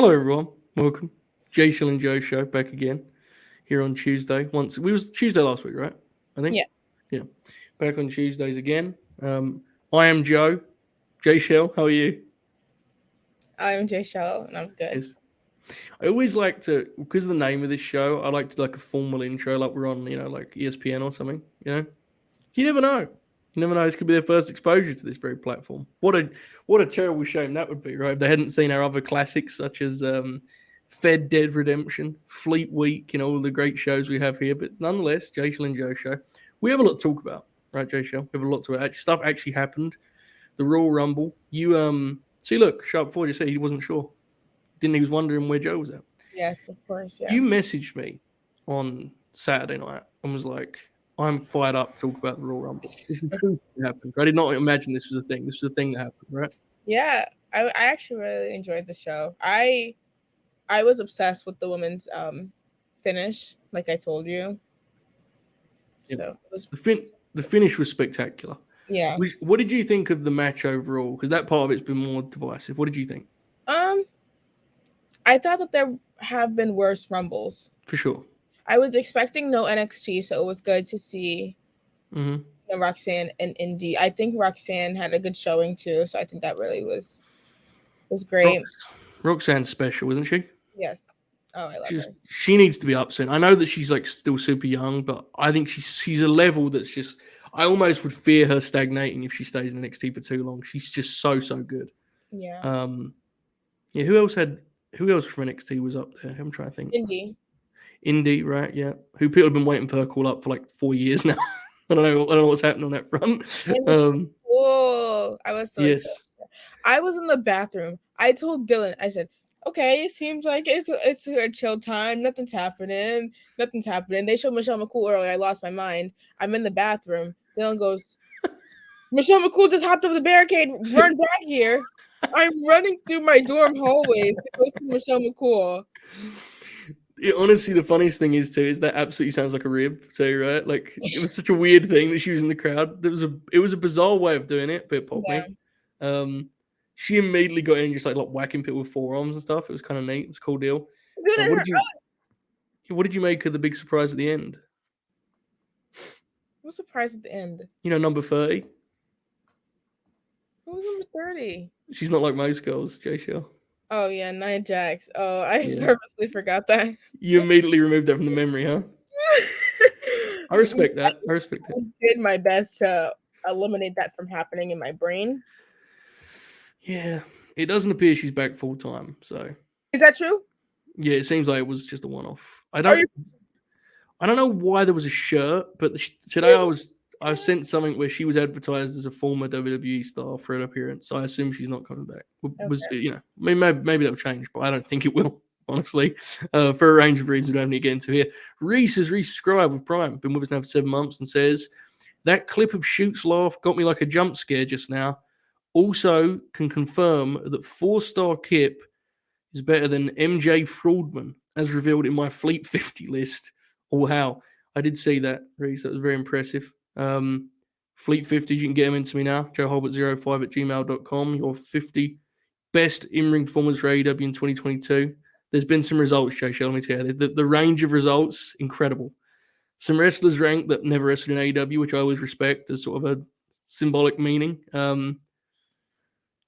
Hello, everyone. Welcome. Jaychele and Joe show back again here on Tuesday. Once we was Tuesday last week, right? I think. Yeah, Yeah. Back on Tuesdays again. I am Joe. Jaychele, how are you? I'm Jaychele and I'm good. Yes. I always like to, because of the name of this show, I like to like a formal intro, like we're on, like ESPN or something. You never know. You never know. This could be their first exposure to this very platform. What a terrible shame that would be, right? If they hadn't seen our other classics such as Fed Dead Redemption, Fleet Week, all the great shows we have here. But nonetheless, Jaychele and Joe show. We have a lot to talk about, right, Jaychele? We have a lot to stuff actually happened. The Royal Rumble. You see, look, Sharp Ford just said he wasn't sure. Didn't he was wondering where Joe was at. Yes, of course. Yeah. You messaged me on Saturday night and was like, I'm fired up to talk about the Royal Rumble. This is true thing that happened. I did not imagine this was a thing. This was a thing that happened, right? Yeah, I actually really enjoyed the show. I was obsessed with the women's finish, like I told you. Yep. So it was The finish was spectacular. yeah. What did you think of the match overall? Because that part of it's been more divisive. What did you think? Um, I thought that there have been worse rumbles. For sure. I was expecting no NXT, so it was good to see Roxanne and Indy. I think Roxanne had a good showing too, so I think that really was great. Roxanne's special, isn't she? Yes. Oh, I love her. She needs to be up soon. I know that she's like still super young, but I think she's a level that's just. I almost would fear her stagnating if she stays in NXT for too long. She's just so good. Yeah. Yeah. Who else from NXT was up there? I'm trying to think. Indy, right? Yeah. Who people have been waiting for her call up for like 4 years now. I don't know what's happening on that front. Cool. I was so excited. I was in the bathroom. I told Dylan, I said, okay, it seems like it's a chill time. Nothing's happening. They showed Michelle McCool earlier. I lost my mind. I'm in the bathroom. Dylan goes, Michelle McCool just hopped over the barricade. Run back here. I'm running through my dorm hallways to go see Michelle McCool. Honestly, the funniest thing is that absolutely sounds like a rib too, right? Like it was such a weird thing that she was in the crowd. It was a bizarre way of doing it, but it popped me. She immediately got in and just like whacking people with forearms and stuff. It was kind of neat. It was a cool deal. What did you make of the big surprise at the end? What surprise at the end? Number 30. Who was number 30? She's not like most girls, Jaychele. Oh yeah, Nia Jax. Oh, I purposely forgot that. You immediately removed that from the memory, huh? I respect that. I respect it. I did my best to eliminate that from happening in my brain. Yeah, it doesn't appear she's back full time. So is that true? Yeah, it seems like it was just a one-off. I don't know why there was a shirt, but today I sent something where she was advertised as a former WWE star for an appearance. So I assume she's not coming back. Maybe that'll change, but I don't think it will. Honestly, for a range of reasons we don't need to get into here. Reese has resubscribed with Prime, been with us now for 7 months, and says that clip of Shoot's laugh got me like a jump scare just now. Also, can confirm that 4-star Kip is better than MJ Fraudman, as revealed in my Fleet 50 list. Oh, wow. I did see that, Reese. That was very impressive. Fleet 50s, you can get them into me now. JoeHolbert05@gmail.com. Your 50 best in-ring performers for AEW in 2022. There's been some results, Jaychele, let me tell you. The range of results, incredible. Some wrestlers ranked that never wrestled in AEW, which I always respect as sort of a symbolic meaning.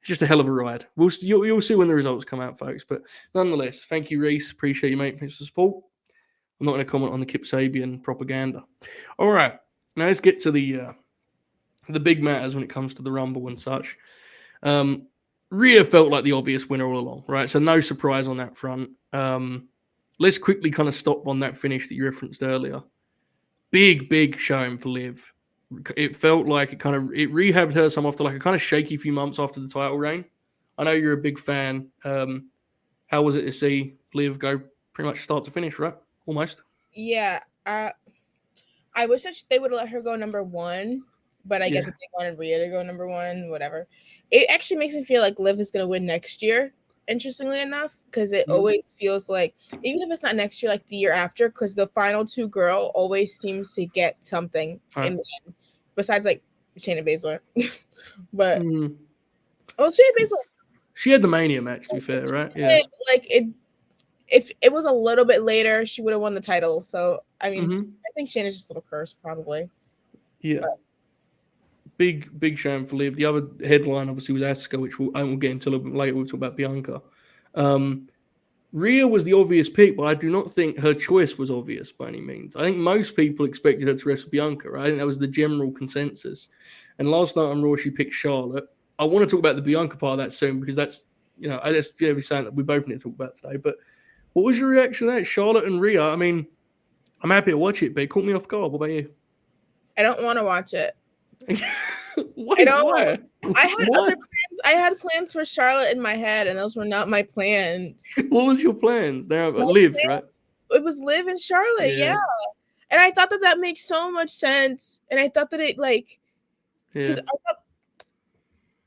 It's just a hell of a ride. You'll see when the results come out, folks. But nonetheless, thank you, Reese. Appreciate you, mate. Thanks for the support. I'm not going to comment on the Kip Sabian propaganda. All right. Now let's get to the big matters when it comes to the Rumble and such. Rhea felt like the obvious winner all along, right? So no surprise on that front. Let's quickly kind of stop on that finish that you referenced earlier. Big showing for Liv. It felt like it rehabbed her some after like a kind of shaky few months after the title reign. I know you're a big fan. How was it to see Liv go pretty much start to finish, right? Almost. Yeah. I wish that they would let her go number 1, but I guess if they wanted Rhea to go number 1, whatever. It actually makes me feel like Liv is going to win next year, interestingly enough, because it always feels like, even if it's not next year, like the year after, because the final 2 girl always seems to get something in the end, besides like Shayna Baszler. But Shayna Baszler. She had the Mania match, to be fair, right? Yeah. Like if it was a little bit later, she would have won the title. So I mean, I think Shayna's just a little cursed, probably. Yeah. But big shame for Liv. The other headline obviously was Asuka, which I will get into a little bit later. We'll talk about Bianca. Rhea was the obvious pick, but I do not think her choice was obvious by any means. I think most people expected her to wrestle Bianca, right? I think that was the general consensus. And last night on Raw, she picked Charlotte. I want to talk about the Bianca part of that soon because that's, that's going to be something that we both need to talk about today. But what was your reaction to that? Charlotte and Rhea? I mean, I'm happy to watch it, but it caught me off guard. What about you? I don't want to watch it. Why? I had other plans. I had plans for Charlotte in my head, and those were not my plans. What was your plans? They're Liv, right? It was Liv and Charlotte, yeah. And I thought that makes so much sense. And I thought that it because I thought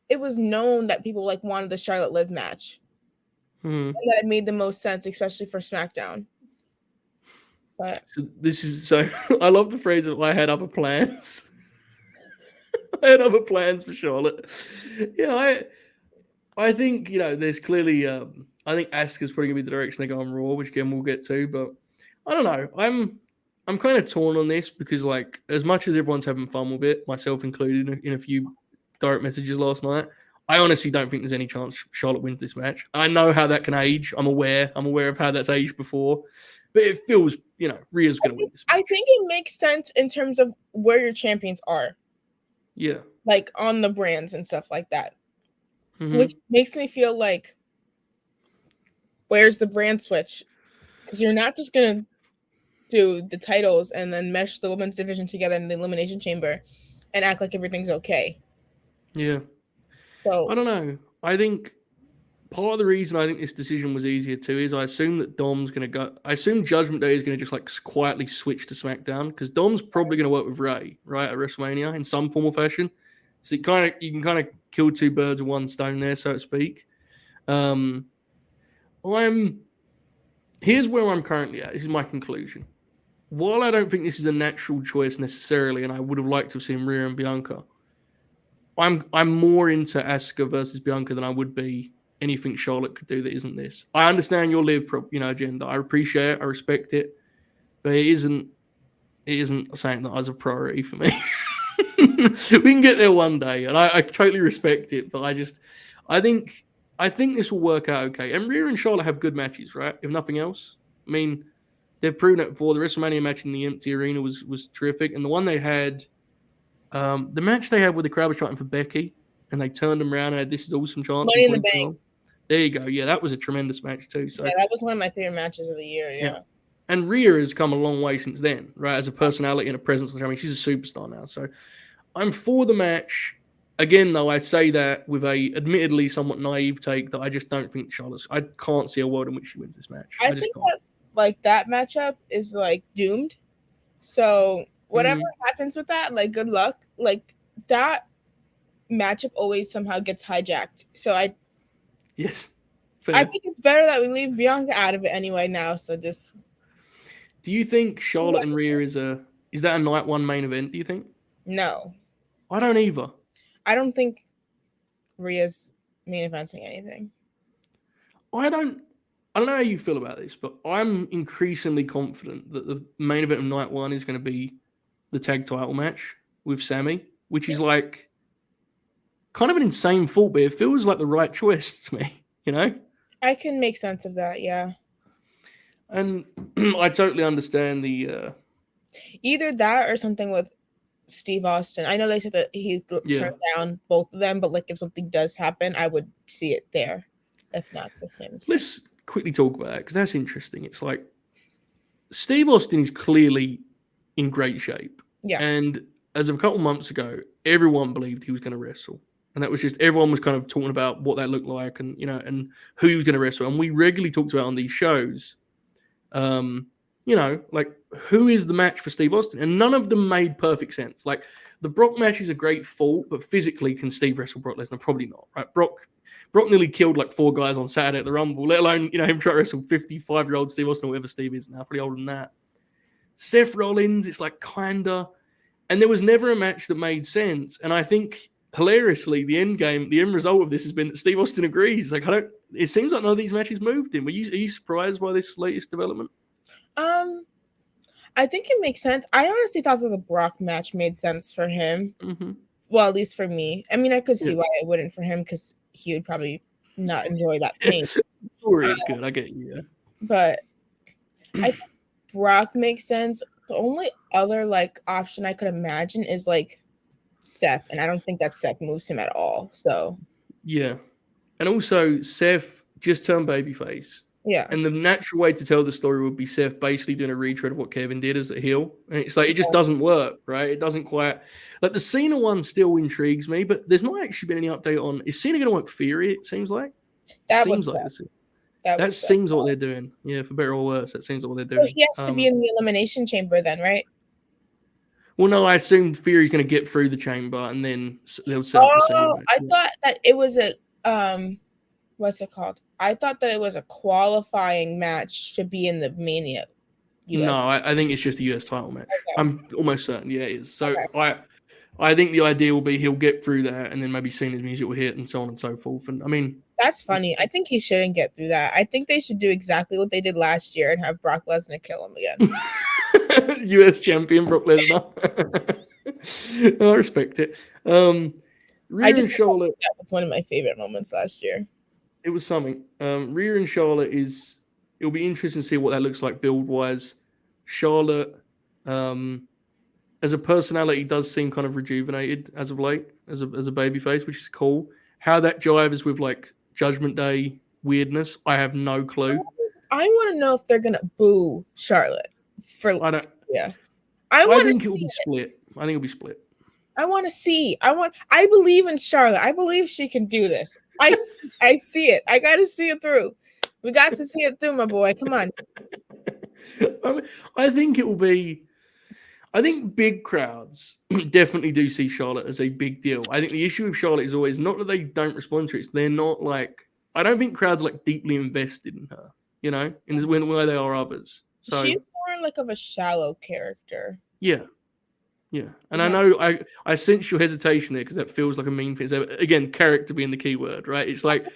it was known that people wanted the Charlotte Liv match, and that it made the most sense, especially for SmackDown. But so I love the phrase of I had other plans. I had other plans for Charlotte. I think, there's clearly, I think Asuka's probably going to be the direction they go on Raw, which again we'll get to, but I don't know. I'm kind of torn on this because, as much as everyone's having fun with it, myself included in a few direct messages last night, I honestly don't think there's any chance Charlotte wins this match. I know how that can age. I'm aware of how that's aged before, but it feels, Rhea's going to win this match. I think it makes sense in terms of where your champions are. Yeah. On the brands and stuff like that. Which makes me feel like, where's the brand switch? Because you're not just going to do the titles and then mesh the women's division together in the Elimination Chamber and act like everything's okay. Yeah. So I don't know. I think part of the reason I think this decision was easier too is I assume that Dom's going to go. I assume Judgment Day is going to just quietly switch to SmackDown because Dom's probably going to work with Ray, right, at WrestleMania in some form or fashion. So you can kind of kill two birds with one stone there, so to speak. Here's where I'm currently at. This is my conclusion. While I don't think this is a natural choice necessarily, and I would have liked to have seen Rhea and Bianca, I'm more into Asuka versus Bianca than I would be anything Charlotte could do that isn't this. I understand your Liv, agenda. I appreciate it. I respect it, but it isn't something that is a priority for me. We can get there one day, and I totally respect it. But I think this will work out okay. And Rhea and Charlotte have good matches, right? If nothing else, I mean, they've proven it before. The WrestleMania match in the empty arena was terrific, and the one they had. The match they had with the crowd was chanting for Becky, and they turned them around and had "This is awesome" chants. Money in the Bank. There you go. Yeah, that was a tremendous match too. So that was one of my favorite matches of the year. Yeah. And Rhea has come a long way since then, right? As a personality and a presence. I mean, she's a superstar now. So I'm for the match. Again, though, I say that with a admittedly somewhat naive take that I just don't think Charlotte's. I can't see a world in which she wins this match. I think that matchup is doomed. So whatever happens with that, good luck. That matchup always somehow gets hijacked. So yes, fair. I think it's better that we leave Bianca out of it anyway now. So just. Do you think Charlotte and Rhea is that a night one main event? Do you think? No, I don't either. I don't think Rhea's main eventing anything. I don't know how you feel about this, but I'm increasingly confident that the main event of night one is going to be the tag title match with Sammy, which is kind of an insane thought, but it feels like the right choice to me, I can make sense of that, yeah. And I totally understand the... Either that or something with Steve Austin. I know they said that he turned down both of them, but if something does happen, I would see it there. If not the same. Let's quickly talk about that because that's interesting. It's Steve Austin is clearly in great shape. Yeah. And as of a couple months ago, everyone believed he was going to wrestle. And that was just, everyone was kind of talking about what that looked like and, and who he was going to wrestle. And we regularly talked about on these shows, who is the match for Steve Austin? And none of them made perfect sense. The Brock match is a great fault, but physically, can Steve wrestle Brock Lesnar? Probably not, right? Brock nearly killed 4 guys on Saturday at the Rumble, let alone, him try to wrestle 55-year-old Steve Austin, whatever Steve is now, probably older than that. Seth Rollins, it's kinda, and there was never a match that made sense. And I think hilariously, the end result of this has been that Steve Austin agrees. Like, it seems like none of these matches moved him. Are you surprised by this latest development? I think it makes sense. I honestly thought that the Brock match made sense for him. Mm-hmm. Well, at least for me. I mean, I could see why it wouldn't for him because he would probably not enjoy that pain. The story is good. I get you. Yeah. But I think Brock makes sense. The only other like option I could imagine is like Seth, and I don't think that Seth moves him at all. So yeah, and also Seth just turned babyface. Yeah. And the natural way to tell the story would be Seth basically doing a retread of what Kevin did as a heel. And it's like, it just doesn't work, right? It doesn't quite. Like, the Cena one still intrigues me, but there's not actually been any update on, is Cena going to work Theory, it seems like? That seems like that seems what they're doing. Yeah, for better or worse, that seems what they're doing. So he has to be in the Elimination Chamber then, right? Well, no, I assume Theory's going to get through the chamber and then they'll set up the single match. I thought that it was a, what's it called? I thought that it was a qualifying match to be in the Mania. US. No, I think it's just a US title match. Okay. I'm almost certain. Yeah, it is. So I think the idea will be he'll get through that and then maybe Cena's music will hit and so on and so forth. And I mean, that's funny. I think he shouldn't get through that. I think they should do exactly what they did last year and have Brock Lesnar kill him again. US champion Brock Lesnar. I respect it. Rhea and Charlotte. That was one of my favorite moments last year. It was something. Rhea and Charlotte it'll be interesting to see what that looks like build wise. Charlotte, as a personality, does seem kind of rejuvenated as of late, as a babyface, which is cool. How that jives with like Judgment Day weirdness, I have no clue. I want to know if they're gonna boo Charlotte for. I don't. Yeah, I think it'll be split. I think it'll be split. I want to see. I believe in Charlotte. I believe she can do this. I see it. I got to see it through. We got to see it through, my boy. Come on. I think it will be. I think big crowds definitely do see Charlotte as a big deal. I think the issue with Charlotte is always not that they don't respond to it. It's they're not like. I don't think crowds are like deeply invested in her. You know, in the way they are others. So she's more like of a shallow character. Yeah. Yeah, and I know I sense your hesitation there because that feels like a mean thing. So again, character being the key word, right? It's like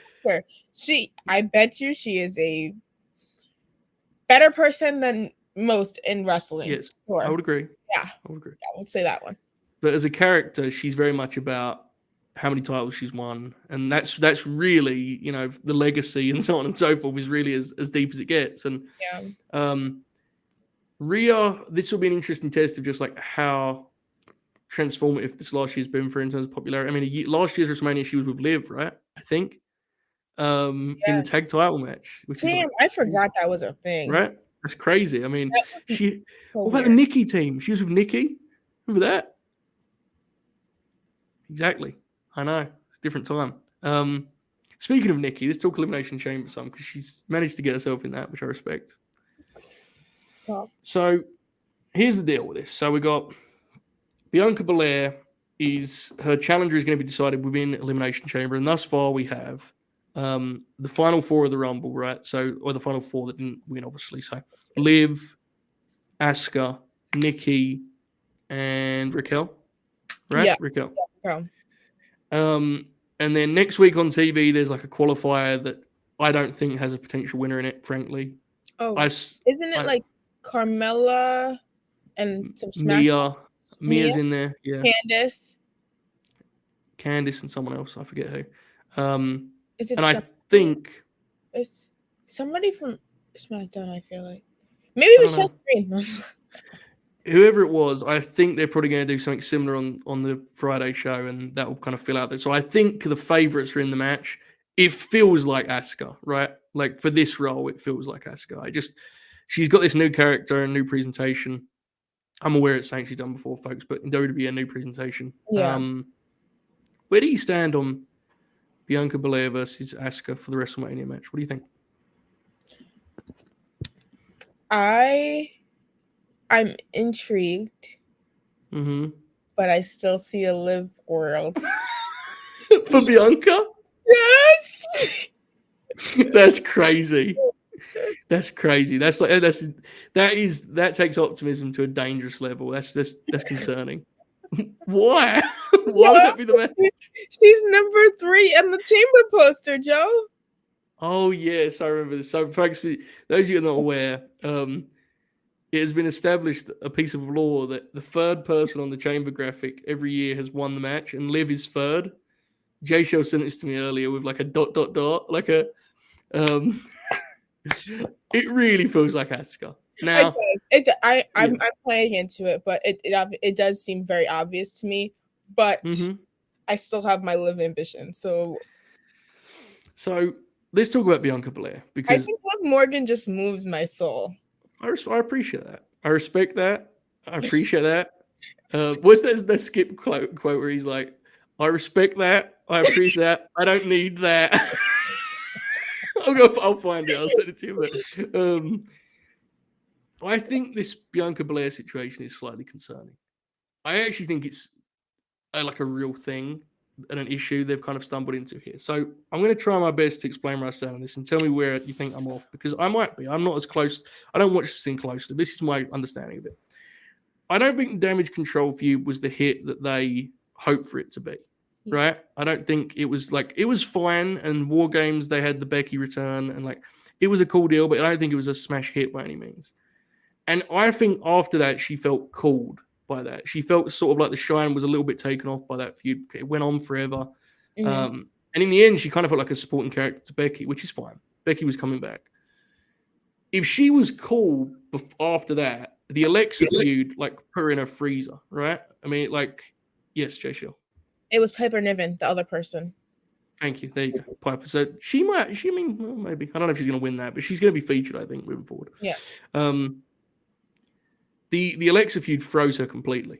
I bet you she is a better person than most in wrestling. Yes, sure. I would agree. Yeah, I would agree. Yeah, I would say that one. But as a character, she's very much about how many titles she's won, and that's really the legacy and so on and so forth is really as deep as it gets. And Rhea, this will be an interesting test of just like how transformative this last year's been for in terms of popularity. I mean, last year's WrestleMania she was with Liv, right? I think in the tag title match. Which is like, I forgot that was a thing. Right? That's crazy. I mean, what about the Nikki team? She was with Nikki. Remember that? Exactly. I know. It's a different time. Speaking of Nikki, let's talk Elimination Chamber some because she's managed to get herself in that, which I respect. So here's the deal with this. So we got Bianca Belair her challenger is going to be decided within Elimination Chamber, and thus far we have the final four of the Rumble, right? Or the final four that didn't win, obviously. So Liv, Asuka, Nikki, and Raquel, right? Yeah, Raquel. Yeah. And then next week on TV, there's like a qualifier that I don't think has a potential winner in it, frankly. Oh, isn't it like Carmella and some Smash? Mia's in there, yeah. Candice and someone else, I forget who. Is it? And I think it's somebody from SmackDown. I feel like maybe it was just Green. Whoever it was, I think they're probably going to do something similar on the Friday show, and that will kind of fill out there. So I think the favorites are in the match. It feels like Asuka, right? Like for this role, it feels like Asuka. She's got this new character and new presentation. I'm aware it's something she's done before, folks, but in WWE, a new presentation. Yeah. Where do you stand on Bianca Belair versus Asuka for the WrestleMania match? What do you think? I'm intrigued, but I still see a Liv world for Bianca. Yes, that's crazy. That's crazy. That takes optimism to a dangerous level. That's concerning. Why? Why would Yeah, that be the match? she's number 3 in the chamber poster, Joe. Oh yes, I remember this. So, folks, those of you who are not aware, it has been established a piece of law that the third person on the chamber graphic every year has won the match, and Liv is third. Jaychele sent this to me earlier with like a ... like a. Um, it really feels like Asuka. Now, it does. I'm playing into it, but it does seem very obvious to me. But I still have my Liv ambition, so let's talk about Bianca Belair, I because think Liv Morgan just moves my soul. I appreciate that. I respect that. I appreciate that. What's that Skip quote where he's like, "I respect that. I appreciate that. I don't need that." I'll find it. I'll send it to you. But I think this Bianca Belair situation is slightly concerning. I actually think it's like a real thing and an issue they've kind of stumbled into here. So I'm going to try my best to explain where I stand on this and tell me where you think I'm off, because I might be. I'm not as close. I don't watch this thing closely. This is my understanding of it. I don't think Damage Control feud was the hit that they hoped for it to be. Yes. Right? I don't think it was fine. And War Games, they had the Becky return, and it was a cool deal, but I don't think it was a smash hit by any means. And I think after that, she felt cooled by that. She felt sort of like the shine was a little bit taken off by that feud. It went on forever. And in the end, she kind of felt like a supporting character to Becky, which is fine. Becky was coming back. If she was cool after that, the Alexa feud, put her in a freezer, right? I mean, yes, Jaychele. It was Piper Niven, the other person. Thank you. There you go, Piper. So maybe. I don't know if she's going to win that, but she's going to be featured, I think, moving forward. Yeah. The Alexa feud froze her completely.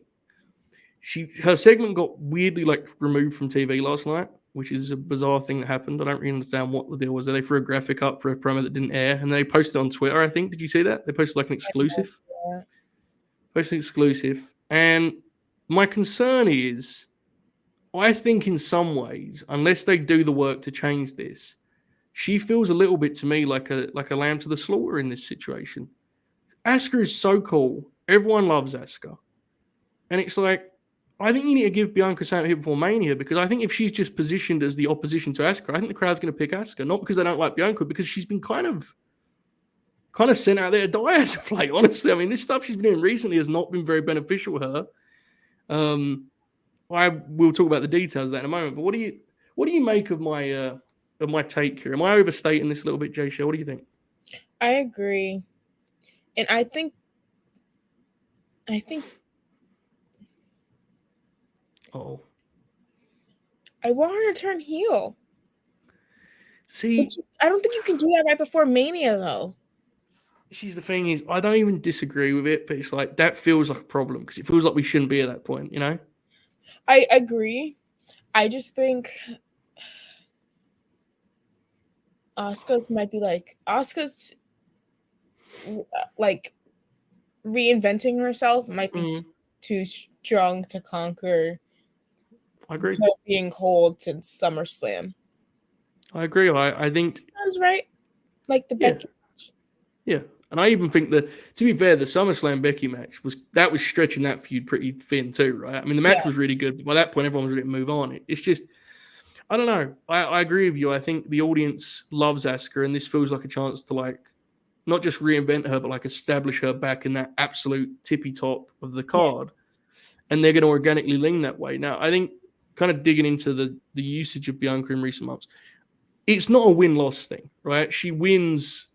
Her segment got weirdly removed from TV last night, which is a bizarre thing that happened. I don't really understand what the deal was. They threw a graphic up for a promo that didn't air, and they posted it on Twitter, I think. Did you see that? They posted an exclusive. Posted an exclusive. And my concern is, I think in some ways, unless they do the work to change this, she feels a little bit to me like a lamb to the slaughter in this situation. Asuka is so cool. Everyone loves Asuka. And it's I think you need to give Bianca something here before Mania, because I think if she's just positioned as the opposition to Asuka, I think the crowd's going to pick Asuka, not because they don't like Bianca, because she's been kind of sent out there to die as of late, honestly. I mean, this stuff she's been doing recently has not been very beneficial to her. I will talk about the details of that in a moment, but what do you make of my take here? Am I overstating this a little bit, Jaychele? What do you think? I agree. And I think I want her to turn heel. See, I don't think you can do that right before Mania, though. The thing is, I don't even disagree with it, but it's that feels like a problem, because it feels like we shouldn't be at that point, you know? I agree. I just think Asuka's might be Asuka's reinventing herself might be too strong to conquer. I agree. Being cold since SummerSlam. I agree. I think sounds right. Like the Becky match. Yeah. And I even think that, to be fair, the SummerSlam Becky match was stretching that feud pretty thin too, right? I mean, the match was really good, but by that point, everyone was ready to move on. It's just, I don't know. I agree with you. I think the audience loves Asuka, and this feels like a chance to not just reinvent her, but establish her back in that absolute tippy top of the card. And they're going to organically lean that way. Now, I think kind of digging into the usage of Bianca in recent months, it's not a win-loss thing, right? She wins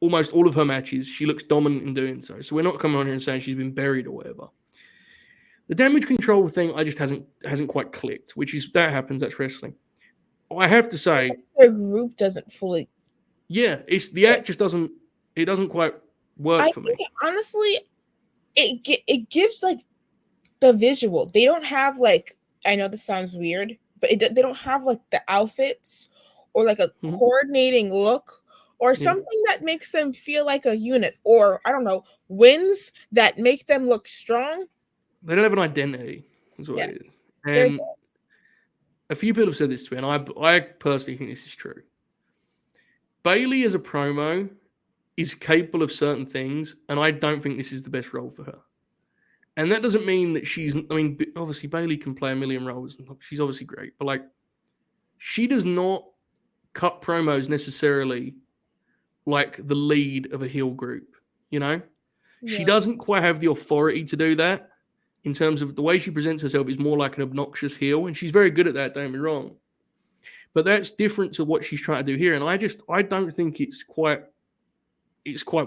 almost all of her matches. She looks dominant in doing so. So we're not coming on here and saying she's been buried or whatever. The Damage Control thing, I just hasn't quite clicked, that happens. That's wrestling. I have to say, their group doesn't fully. Yeah, it's the act just doesn't quite work for me. Honestly, it gives the visual. They don't have I know this sounds weird, but they don't have the outfits or a coordinating look or something that makes them feel like a unit, or I don't know, wins that make them look strong. They don't have an identity. That's what it is. And a few people have said this to me, and I personally think this is true. Bayley as a promo is capable of certain things, and I don't think this is the best role for her. And that doesn't mean that obviously Bayley can play a million roles. And she's obviously great. But, like, she does not cut promos necessarily like the lead of a heel group, you know? Yeah. She doesn't quite have the authority to do that in terms of the way she presents herself is more like an obnoxious heel. And she's very good at that, don't get me wrong. But that's different to what she's trying to do here. And I don't think it's quite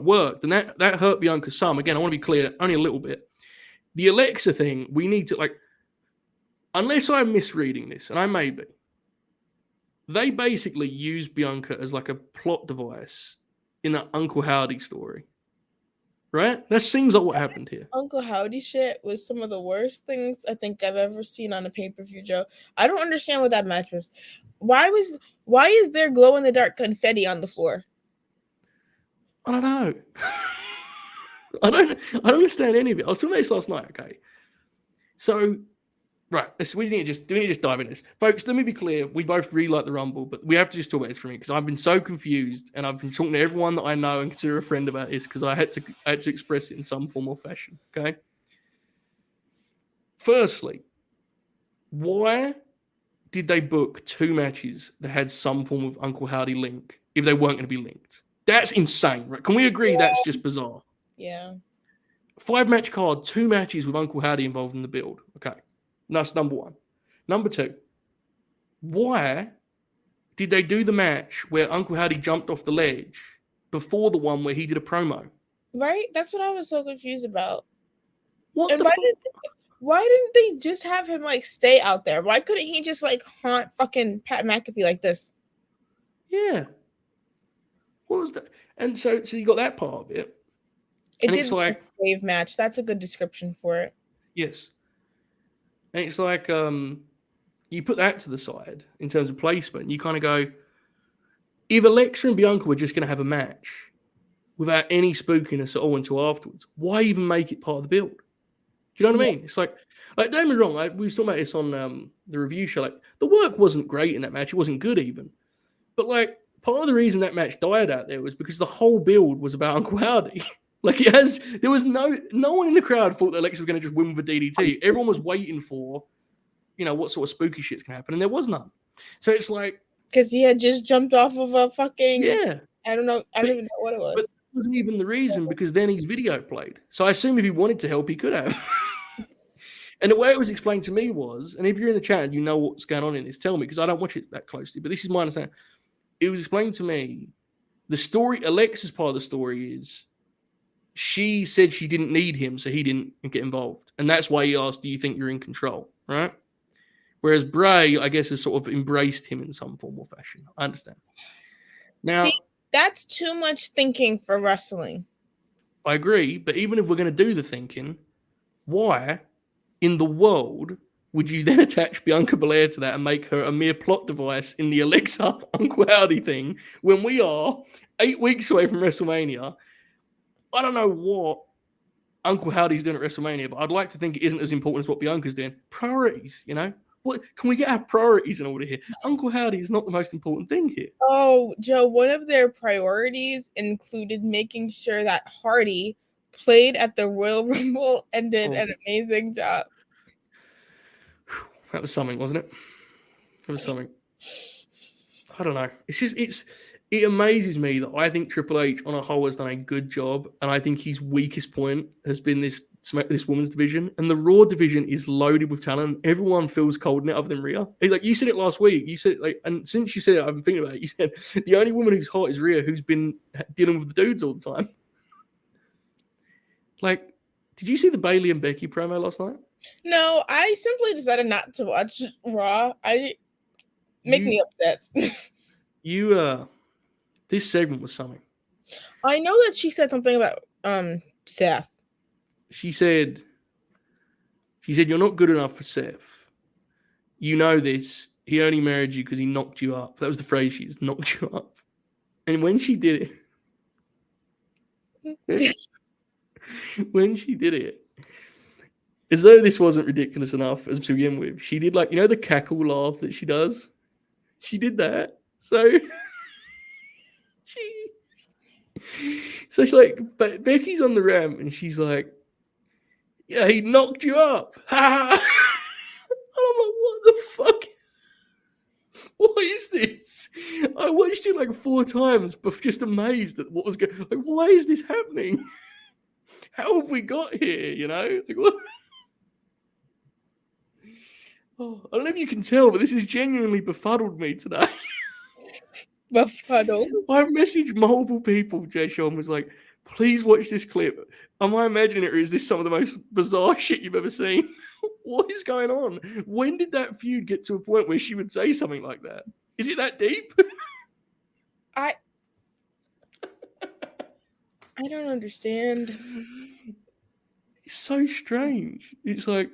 worked. And that hurt Bianca some. Again, I want to be clear, only a little bit. The Alexa thing, we need to, like, unless I'm misreading this, and I may be, they basically use Bianca as like a plot device in that Uncle Howdy story. Right? That seems like what happened here. Uncle Howdy shit was some of the worst things I think I've ever seen on a pay-per-view, Joe. I don't understand what that match was. Why is there glow-in-the-dark confetti on the floor? I don't know. I don't understand any of it. I was talking about this last night, okay? So, right, we need to just dive in this. Folks, let me be clear. We both really like the Rumble, but we have to just talk about this for me because I've been so confused and I've been talking to everyone that I know and consider a friend about this because I had to actually express it in some form or fashion, okay? Firstly, why did they book 2 matches that had some form of Uncle Howdy link if they weren't going to be linked? That's insane, right? Can we agree that's just bizarre? Yeah. 5-match card, 2 matches with Uncle Howdy involved in the build. Okay. That's number 1. Number 2, why did they do the match where Uncle Howdy jumped off the ledge before the one where he did a promo? Right? That's what I was so confused about. What the fuck? Why didn't they just have him, like, stay out there? Why couldn't he just, like, haunt fucking Pat McAfee like this? Yeah. What was that? And so you got that part of it. It's like a wave match. That's a good description for it. Yes. And it's like you put that to the side in terms of placement. You kind of go, if Alexa and Bianca were just going to have a match without any spookiness at all until afterwards, why even make it part of the build? Do you know what I mean? It's like don't get me wrong. We were talking about this on the review show. Like, the work wasn't great in that match. It wasn't good even. But, like, part of the reason that match died out there was because the whole build was about Uncle Howdy. Like, there was no one in the crowd thought that Alexa was going to just win with a DDT. Everyone was waiting for, what sort of spooky shit's going to happen, and there was none. So it's like, because he had just jumped off of a fucking I don't know. I don't even know what it was. But that wasn't even the reason, because then his video played. So I assume if he wanted to help, he could have. And the way it was explained to me was, and if you're in the chat and you know what's going on in this, tell me, because I don't watch it that closely, but this is my understanding. It was explained to me, the story, Alexa's part of the story is, she said she didn't need him, so he didn't get involved. And that's why he asked, do you think you're in control, right? Whereas Bray, I guess, has sort of embraced him in some form or fashion. I understand. Now, see, that's too much thinking for wrestling. I agree, but even if we're going to do the thinking, why in the world would you then attach Bianca Belair to that and make her a mere plot device in the Alexa Uncle Howdy thing when we are 8 weeks away from WrestleMania? I don't know what Uncle Howdy's doing at WrestleMania, but I'd like to think it isn't as important as what Bianca's doing. Priorities, What can we get our priorities in order here? Uncle Howdy is not the most important thing here. Oh, Joe, one of their priorities included making sure that Hardy played at the Royal Rumble and did an amazing job. That was something, wasn't it? It was something. I don't know. It amazes me that I think Triple H on a whole has done a good job, and I think his weakest point has been this women's division, and the Raw division is loaded with talent. Everyone feels cold in it other than Rhea. Like, you said it last week. You said, like, and since you said it, I've been thinking about it. You said the only woman who's hot is Rhea, who's been dealing with the dudes all the time. Like, did you see the Bayley and Becky promo last night? No, I simply decided not to watch Raw. Make me upset. This segment was something. I know that she said something about Seth. She said, you're not good enough for Seth. You know this. He only married you because he knocked you up. That was the phrase she used, knocked you up. And when she did it, as though this wasn't ridiculous enough as to begin with, she did, like, the cackle laugh that she does? She did that. So she's like, but Becky's on the ramp and she's like, Yeah, he knocked you up. And I'm like, what the fuck? What is this? I watched it like 4 times, but just amazed at what was going. Like, why is this happening? How have we got here? You know, like, what? Oh, I don't know if you can tell, but this has genuinely befuddled me today. Befuddled. I messaged multiple people. Jaychele was like, "Please watch this clip." Am I imagining it, or is this some of the most bizarre shit you've ever seen? What is going on? When did that feud get to a point where she would say something like that? Is it that deep? I don't understand. It's so strange. It's like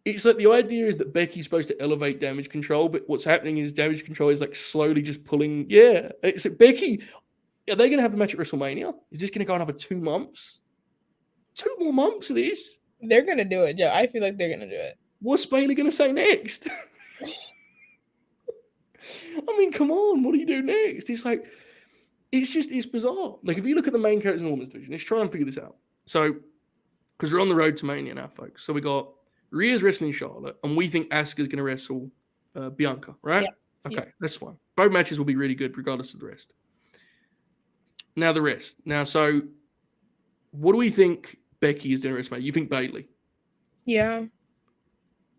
the idea is that Becky's supposed to elevate Damage Control, but what's happening is Damage Control is like slowly just pulling. Yeah, it's like Becky. Are they going to have a match at WrestleMania? Is this going to go another 2 months? 2 more months of this? They're gonna do it, Joe. I feel like they're gonna do it. What's Bayley going to say next? I mean, come on. What do you do next? It's like, it's bizarre. Like, if you look at the main characters in the women's division, let's try and figure this out. So, because we're on the road to Mania now, folks. So we got Rhea's wrestling Charlotte, and we think Asuka's going to wrestle Bianca, right? Yes, okay, yes. That's fine. Both matches will be really good, regardless of the rest. Now the rest. So what do we think Becky is going to wrestle? You think Bayley? Yeah.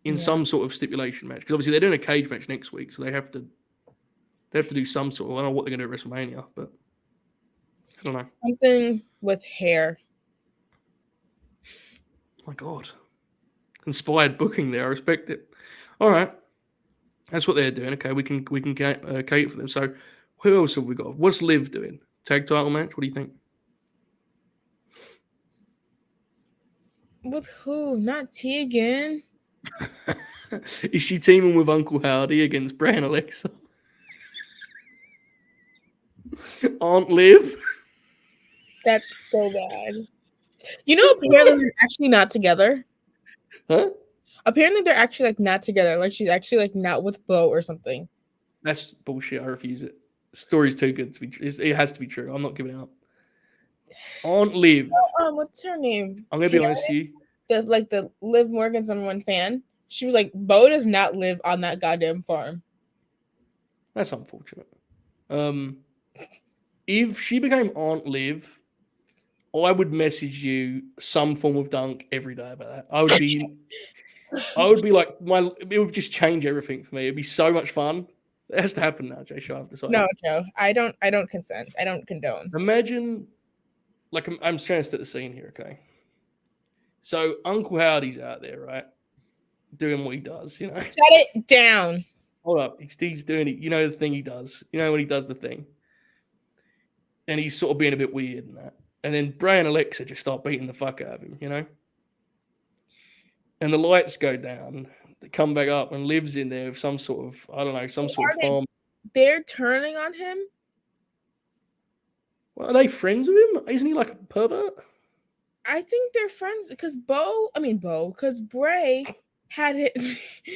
In some sort of stipulation match, because obviously they're doing a cage match next week, so they have to do some sort of. I don't know what they're going to do at WrestleMania, but I don't know. Something with hair. My God, inspired booking there. I respect it. All right, that's what they're doing. Okay, we can cater for them. So who else have we got? What's Liv doing? Tag title match? What do you think? With who? Not T again. Is she teaming with Uncle Howdy against Bray and Alexa? Aunt Liv? That's so bad. You know, apparently they're actually not together. Huh? Apparently they're actually like not together. Like she's actually like not with Bo or something. That's bullshit. I refuse it. The story's too good to be true. It has to be true. I'm not giving it up. Aunt Liv. What's her name? I'm gonna be honest with you. The Liv Morgan's #1 fan. She was like, Bo does not live on that goddamn farm. That's unfortunate. If she became Aunt Liv, I would message you some form of dunk every day about that. I would be like, it would just change everything for me. It'd be so much fun. It has to happen now, Jaychele. I've decided. No, Joe. I don't consent. I don't condone. Imagine, like, I'm trying to set the scene here, okay? So Uncle Howdy's out there, right? Doing what he does, you know. Shut it down. Hold up. He's doing it. You know the thing he does. You know when he does the thing. And he's sort of being a bit weird and that. And then Bray and Alexa just start beating the fuck out of him, you know? And the lights go down. They come back up and Liv's in there with some sort of, I don't know, some sort of farm. They're turning on him? Well, are they friends with him? Isn't he like a pervert? I think they're friends because because Bray had his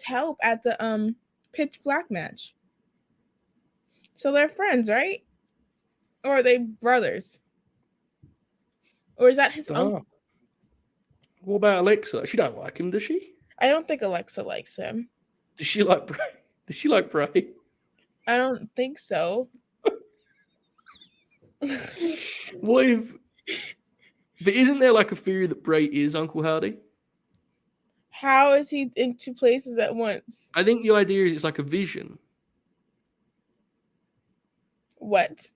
help at the Pitch Black match. So they're friends, right? Or are they brothers? Or is that his uncle? What about Alexa? She don't like him, does she? I don't think Alexa likes him. Does she like Bray? Does she like Bray? I don't think so. What if? But isn't there like a theory that Bray is Uncle Howdy? How is he in 2 places at once? I think the idea is it's like a vision. What?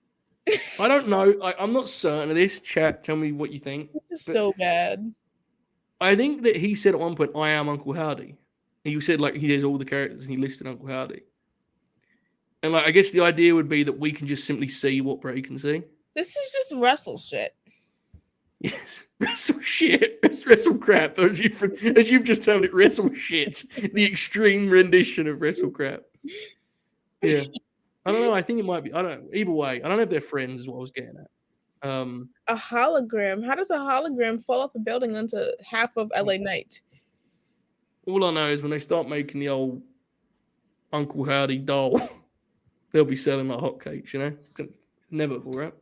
I don't know. I'm not certain of this. Chat, tell me what you think. This is so bad. I think that he said at one point, I am Uncle Howdy. He said like he does all the characters and he listed Uncle Howdy. And like I guess the idea would be that we can just simply see what Bray can see. This is just wrestle shit. Yes, wrestle shit. It's wrestle crap. As you've just termed it, wrestle shit. The extreme rendition of wrestle crap. Yeah. I don't know. I think it might be. I don't know. Either way, I don't know if they're friends is what I was getting at. A hologram. How does a hologram fall off a building onto half of LA Knight? All I know is when they start making the old Uncle Howdy doll, they'll be selling like hotcakes, you know? Inevitable, right?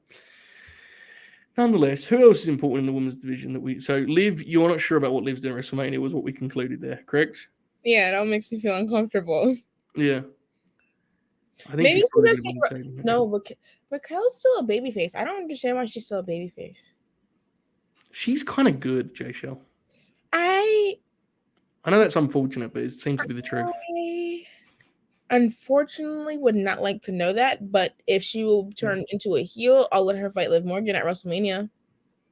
Nonetheless, who else is important in the women's division that we? So Liv, you're not sure about what Liv's doing at WrestleMania was what we concluded there, correct? Yeah, that makes me feel uncomfortable. Yeah. I think Maybe she's she probably just going to win the tag. no, but Raquel's still a babyface. I don't understand why she's still a babyface. She's kind of good, Jaychele. I know that's unfortunate, but it seems to be the truth. I unfortunately would not like to know that, but if she will turn into a heel, I'll let her fight Liv Morgan at WrestleMania.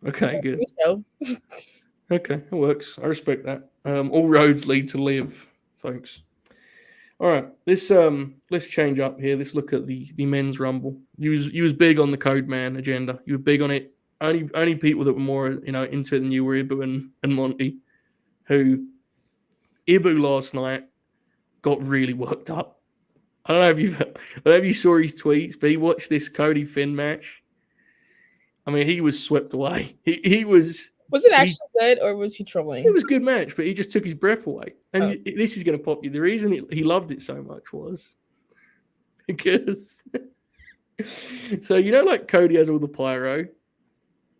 Okay, good. Okay, it works. I respect that. All roads lead to Liv, folks. All right, let's change up here. Let's look at the men's rumble. You was big on the Code Man agenda. You were big on it. Only people that were more into it than you were Ibu and Monty, who Ibu last night got really worked up. I don't know if you saw his tweets, but he watched this Cody Finn match. I mean, he was swept away. He was. Was it actually good, or was he trolling? It was a good match, but he just took his breath away. And this is going to pop you. The reason he loved it so much was because, so like Cody has all the pyro,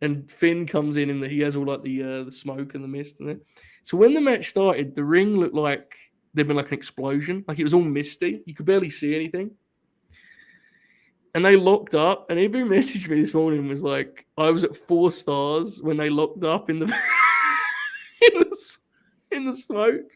and Finn comes in and he has all like the smoke and the mist and it. So when the match started, the ring looked like there'd been like an explosion, like it was all misty. You could barely see anything. And they locked up, and Ibu messaged me this morning and was like, I was at 4 stars when they locked up in the in the smoke.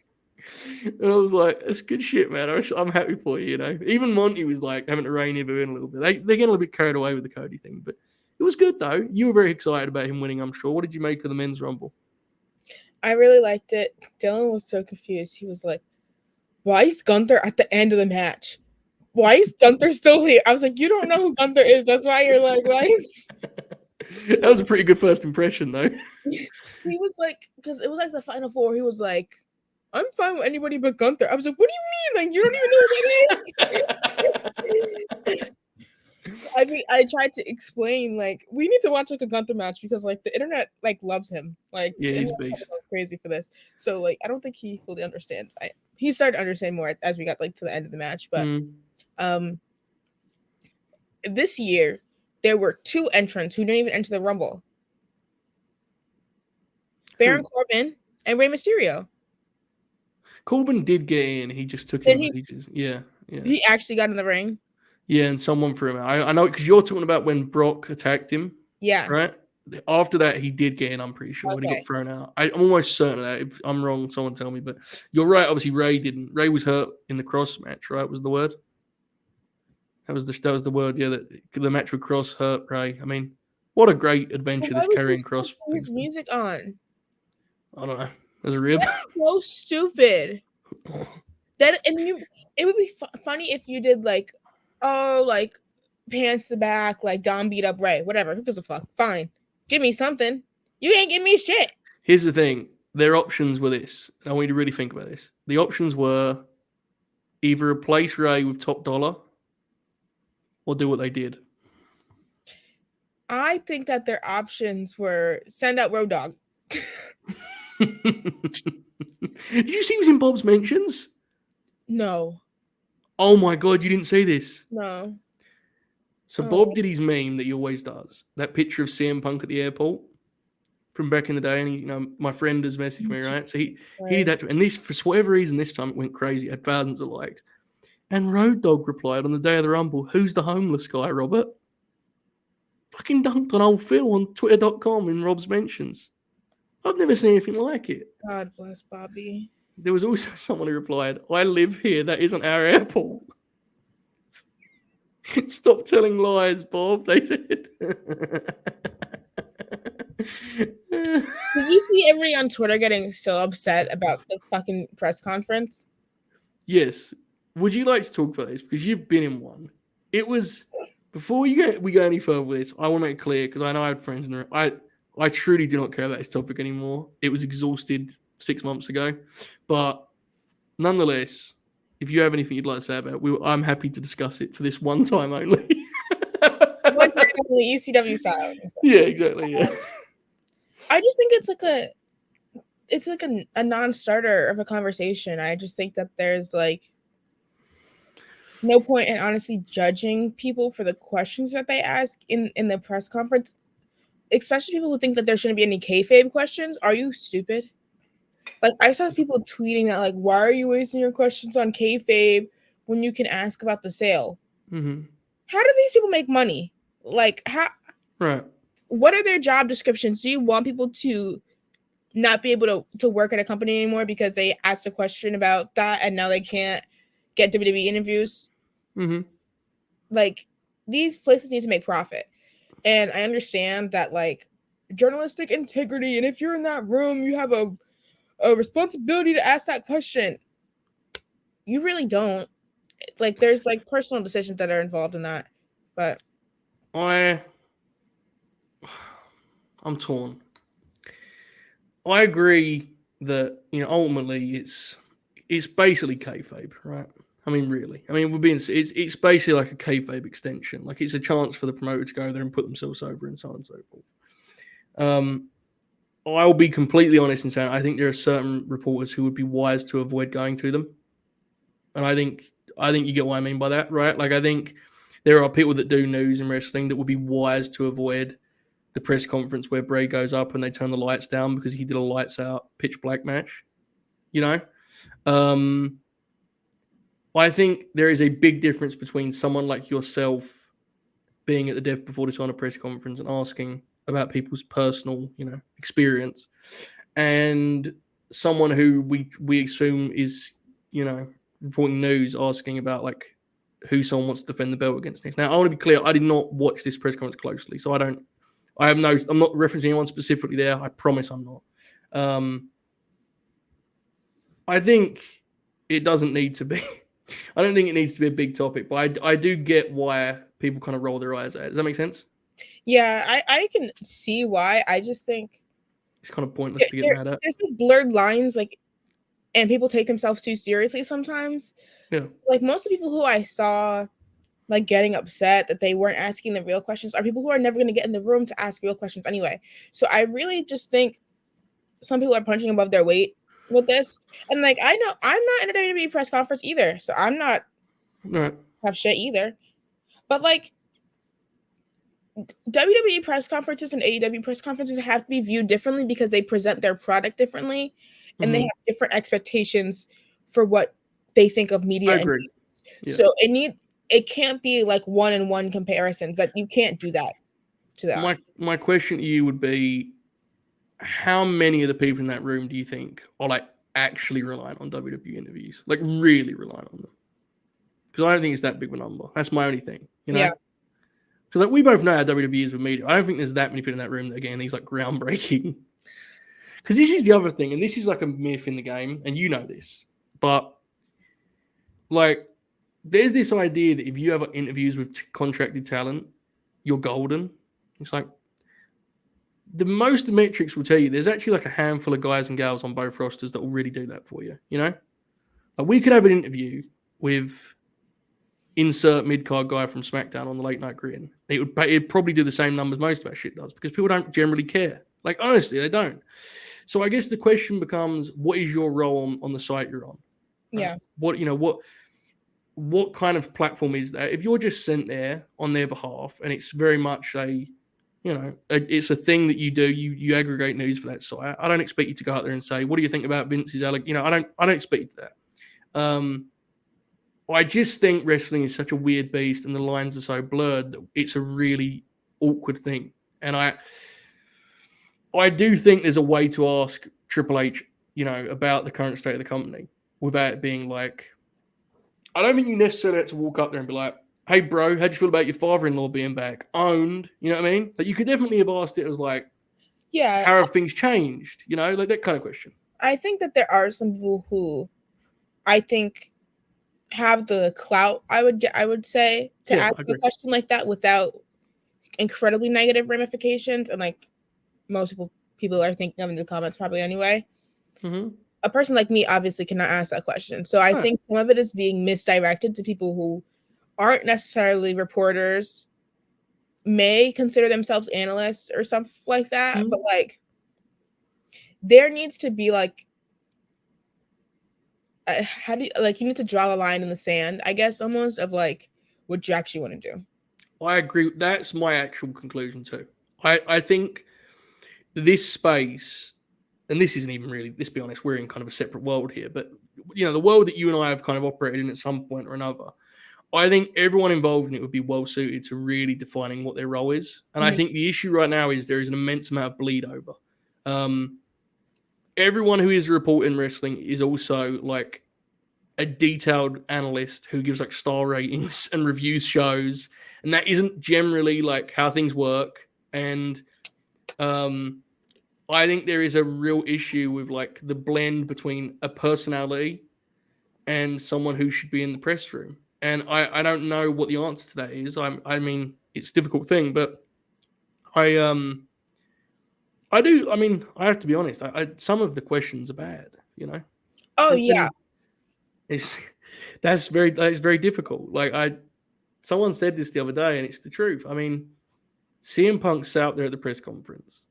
And I was like, that's good shit, man. I'm happy for you, Even Monty was like having to rein Ibu in a little bit. They're getting a little bit carried away with the Cody thing, but it was good, though. You were very excited about him winning, I'm sure. What did you make of the men's rumble? I really liked it. Dylan was so confused. He was like, why is Gunther at the end of the match? Why is Gunther still here? I was like, you don't know who Gunther is. That's why you're like, why? That was a pretty good first impression, though. He was like, because it was like the Final Four. He was like, I'm fine with anybody but Gunther. I was like, what do you mean? Like, you don't even know who that is? I mean, I tried to explain, like, we need to watch like a Gunther match because like the internet like loves him. Like, yeah, he's beast. Crazy for this. So like, I don't think he fully understands. He started to understand more as we got like to the end of the match, but this year there were 2 entrants who didn't even enter the Rumble. Baron Corbin and Rey Mysterio. Corbin did get in. He just took him. Yeah. He actually got in the ring. Yeah, and someone threw him out. I know because you're talking about when Brock attacked him. Yeah. Right? After that, he did get in, I'm pretty sure, when he got thrown out. I'm almost certain of that. If I'm wrong, someone tell me. But you're right. Obviously, Ray didn't. Ray was hurt in the cross match, right? Was the word? That was the word, yeah, that the match with Cross hurt Ray. I mean, what a great adventure this carrying Cross. His music on. I don't know. There's a rib. That's so stupid. It would be funny if you did like, like pants the back, like Dom beat up Ray, whatever. Who gives a fuck? Fine, give me something. You ain't give me shit. Here's the thing: their options were this. I want you to really think about this. The options were either replace Ray with Top Dollar or do what they did. I think that their options were send out Road Dogg. Did you see he was in Bob's mentions? No. Oh my god, you didn't see this? No. So Bob did his meme that he always does. That picture of CM Punk at the airport from back in the day, and he, my friend has messaged me, right? So he did that, and this, for whatever reason, this time it went crazy. It had thousands of likes. And Road Dogg replied on the day of the Rumble, "Who's the homeless guy, Robert?" Fucking dunked on old Phil on Twitter.com in Rob's mentions. I've never seen anything like it. God bless Bobby. There was also someone who replied, "I live here. That isn't our airport." Stop telling lies, Bob, they said. Did you see everybody on Twitter getting so upset about the fucking press conference? Yes. Would you like to talk about this? Because you've been in one. It was, before we go any further with this, I want to make it clear, because I know I had friends in the room. I truly do not care about this topic anymore. It was exhausted 6 months ago. But nonetheless, if you have anything you'd like to say about it, I'm happy to discuss it for this one time only. One time only, ECW style. Yeah, exactly. Yeah. I just think it's like a non-starter of a conversation. I just think that there's like no point in honestly judging people for the questions that they ask in the press conference. especially people who think that there shouldn't be any kayfabe questions. Are you stupid? Like, I saw people tweeting that, like, why are you wasting your questions on kayfabe when you can ask about the sale? Mm-hmm. How do these people make money? Like, how? Right. What are their job descriptions? Do you want people to not be able to work at a company anymore because they asked a question about that and now they can't get WWE interviews? Mm-hmm. Like, these places need to make profit. And I understand that, like, journalistic integrity, and if you're in that room, you have a responsibility to ask that question. You really don't. Like, there's like personal decisions that are involved in that. But I'm torn. I agree that, you know, ultimately it's basically kayfabe, right? I mean, really. I mean, it's basically like a kayfabe extension. Like, it's a chance for the promoter to go there and put themselves over and so on and so forth. I'll be completely honest in saying I think there are certain reporters who would be wise to avoid going to them, and I think you get what I mean by that, right? Like, I think there are people that do news and wrestling that would be wise to avoid the press conference where Bray goes up and they turn the lights down because he did a lights out pitch black match. You know, I think there is a big difference between someone like yourself being at the Death Before Dishonor press conference and asking about people's personal, you know, experience, and someone who we assume is, you know, reporting news, asking about like who someone wants to defend the belt against next. Now, I want to be clear, I did not watch this press conference closely, so I'm not referencing anyone specifically there. I promise I'm not. I think it doesn't need to be. I don't think it needs to be a big topic, but I do get why people kind of roll their eyes at it. Does that make sense? yeah, I can see why. I just think it's kind of pointless to get mad at. There's like blurred lines, like, and people take themselves too seriously sometimes. Yeah. Like, most of the people who I saw like getting upset that they weren't asking the real questions are people who are never going to get in the room to ask real questions anyway. So I really just think some people are punching above their weight with this. And like, I know I'm not in a WWE press conference either, so I'm not have shit either. But like, WWE press conferences and AEW press conferences have to be viewed differently because they present their product differently, and they have different expectations for what they think of media. I agree. Yeah. So it can't be like one-on-one comparisons. That you can't do that to that. My question to you would be, how many of the people in that room do you think are like actually relying on WWE interviews, like really relying on them? Because I don't think it's that big of a number. That's my only thing, you know. Yeah. Because like we both know how WWE is with media. I don't think there's that many people in that room that, again, these like groundbreaking. Because this is the other thing, and this is like a myth in the game, and you know this, but like there's this idea that if you have interviews with contracted talent, you're golden. It's like the most metrics will tell you there's actually like a handful of guys and gals on both rosters that will really do that for you. You know, like we could have an interview with insert mid-card guy from SmackDown on the late night grin. It'd probably do the same numbers most of that shit does because people don't generally care. Like, honestly, they don't. So I guess the question becomes, what is your role on the site you're on? Yeah. What kind of platform is that? If you're just sent there on their behalf and it's very much it's a thing that you do, you aggregate news for that site. I don't expect you to go out there and say, what do you think about Vince's Alec? I don't expect you to that. I just think wrestling is such a weird beast and the lines are so blurred that it's a really awkward thing. And I do think there's a way to ask Triple H, about the current state of the company without it being like, I don't think you necessarily have to walk up there and be like, hey, bro, how'd you feel about your father-in-law being back? Owned, you know what I mean? Like, you could definitely have asked it as like, yeah, how have things changed? Like that kind of question. I think that there are some people who I think have the clout, I would say, to ask a question like that without incredibly negative ramifications, and like most people are thinking of in the comments probably anyway. Mm-hmm. A person like me obviously cannot ask that question. So I think some of it is being misdirected to people who aren't necessarily reporters, may consider themselves analysts or something like that. Mm-hmm. But like, there needs to be like, how do you, like, you need to draw a line in the sand, I guess, almost, of like what you actually want to do. I agree. That's my actual conclusion too. I think this space, and this isn't even really, let's be honest, we're in kind of a separate world here, but the world that you and I have kind of operated in at some point or another, I think everyone involved in it would be well suited to really defining what their role is. And I think the issue right now is there is an immense amount of bleed over. Everyone who is reporting wrestling is also like a detailed analyst who gives like star ratings and reviews shows, and that isn't generally like how things work. And I think there is a real issue with like the blend between a personality and someone who should be in the press room. And I don't know what the answer to that is. I mean, it's a difficult thing, but I do. I mean, I have to be honest. Some of the questions are bad. Oh and, yeah. That's very difficult. Like someone said this the other day, and it's the truth. I mean, CM Punk sat out there at the press conference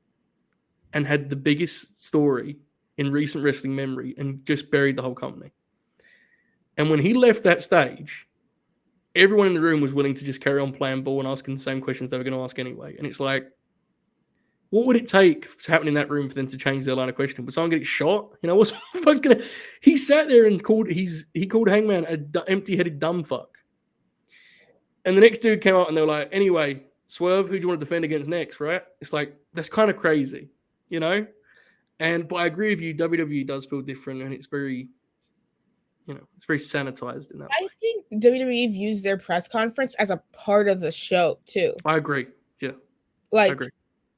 and had the biggest story in recent wrestling memory and just buried the whole company. And when he left that stage, everyone in the room was willing to just carry on playing ball and asking the same questions they were going to ask anyway. And it's like, what would it take to happen in that room for them to change their line of questioning? Would someone get shot? What's the fuck's gonna? He sat there and called Hangman an empty-headed dumb fuck. And the next dude came out and they were like, anyway, Swerve, who do you want to defend against next, right? It's like, that's kind of crazy, But I agree with you, WWE does feel different, and it's very, it's very sanitized in that way. I think WWE views their press conference as a part of the show too. I agree. Yeah. Like, I agree.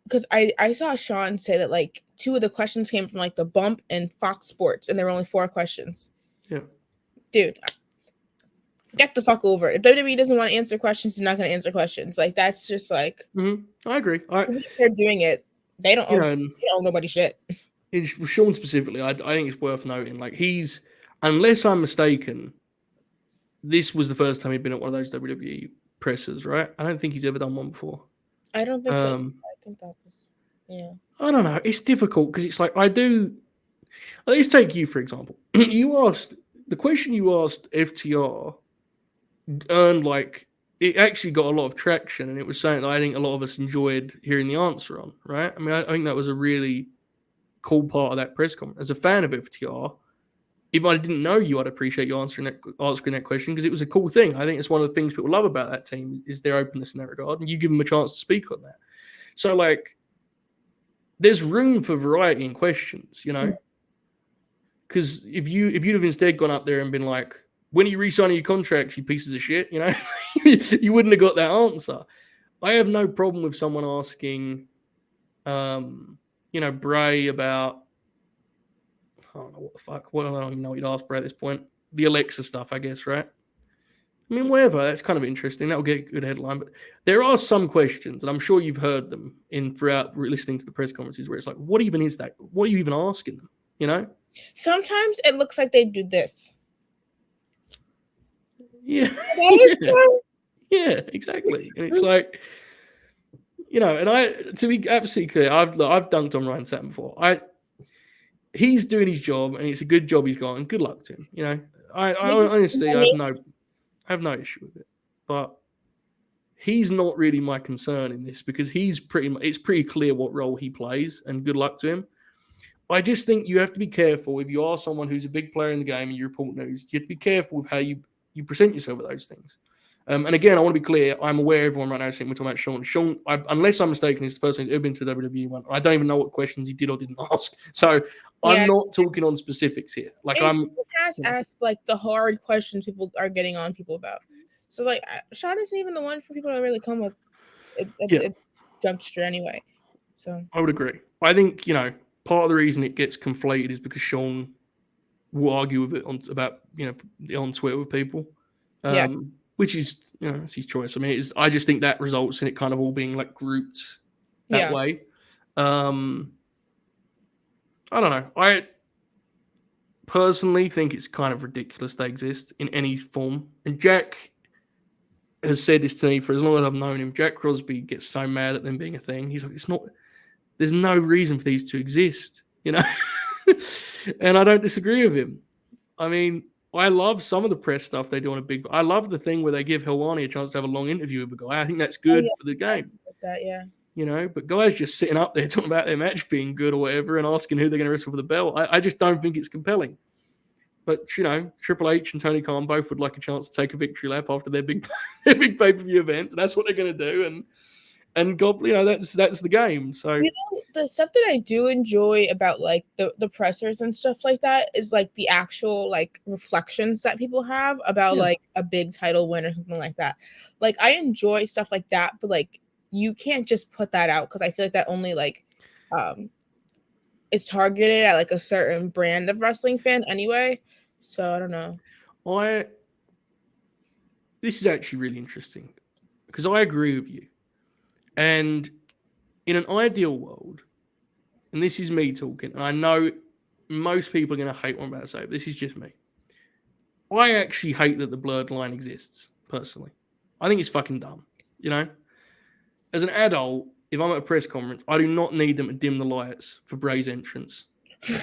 Because I saw Sean say that like 2 of the questions came from like the Bump and Fox Sports, and there were only 4 questions. Yeah. Dude, get the fuck over it. If WWE doesn't want to answer questions, they're not going to answer questions. Like, that's just like... I agree. They're doing it. They don't owe nobody shit. Sean specifically, I think it's worth noting, like, unless I'm mistaken, this was the first time he'd been at one of those WWE presses, right? I don't think he's ever done one before. I don't think so. I think that was... Yeah. I don't know. It's difficult because it's like, let's take you, for example. The question you asked FTR earned like, it actually got a lot of traction, and it was something that I think a lot of us enjoyed hearing the answer on, right? I mean, I think that was a really cool part of that press conference. As a fan of FTR, if I didn't know you, I'd appreciate you answering that question, because it was a cool thing. I think it's one of the things people love about that team is their openness in that regard, and you give them a chance to speak on that. So, like, there's room for variety in questions, because if you'd have instead gone up there and been like, when are you re-signing your contracts, you pieces of shit, you wouldn't have got that answer. I have no problem with someone asking, Bray about, I don't know what the fuck. Well, I don't even know what you'd ask Bray at this point. The Alexa stuff, I guess, right? I mean, whatever. That's kind of interesting. That'll get a good headline. But there are some questions, and I'm sure you've heard them throughout listening to the press conferences, where it's like, what even is that? What are you even asking them? Sometimes it looks like they do this. Yeah. Yeah, exactly. And it's like, and to be absolutely clear, I've dunked on Ryan Satin before. He's doing his job, and it's a good job he's got, and good luck to him. I honestly have no issue with it, but he's not really my concern in this, because it's pretty clear what role he plays, and good luck to him. I just think you have to be careful if you are someone who's a big player in the game and you report news. You have to be careful with how you present yourself with those things. And again, I want to be clear. I'm aware everyone right now is thinking we're talking about Sean. Sean, unless I'm mistaken, is the first time he's ever been to the WWE one. I don't even know what questions he did or didn't ask. So I'm not talking on specifics here. Like, Sean has asked like the hard questions people are getting on people about. So like, Sean isn't even the one for people to really come with a juncture anyway. So I would agree. I think part of the reason it gets conflated is because Sean will argue with it on Twitter with people. Which is, it's his choice. I mean, I just think that results in it kind of all being like grouped that way. I don't know. I personally think it's kind of ridiculous they exist in any form. And Jack has said this to me for as long as I've known him. Jack Crosby gets so mad at them being a thing. He's like, there's no reason for these to exist, And I don't disagree with him. I mean, I love some of the press stuff they do on a I love the thing where they give Helwani a chance to have a long interview with a guy. I think that's good for the game. That, yeah. But guys just sitting up there talking about their match being good or whatever and asking who they're going to wrestle for the belt, I just don't think it's compelling. But, Triple H and Tony Khan both would like a chance to take a victory lap after their big pay-per-view events. And that's what they're going to do. And God, that's the game. So the stuff that I do enjoy about like the pressers and stuff like that is like the actual like reflections that people have about like a big title win or something like that. Like I enjoy stuff like that, but like you can't just put that out because I feel like that only like is targeted at like a certain brand of wrestling fan anyway. So I don't know. This is actually really interesting because I agree with you. And in an ideal world, and this is me talking, and I know most people are going to hate what I'm about to say, but this is just me. I actually hate that the blurred line exists, personally. I think it's fucking dumb, As an adult, if I'm at a press conference, I do not need them to dim the lights for Bray's entrance.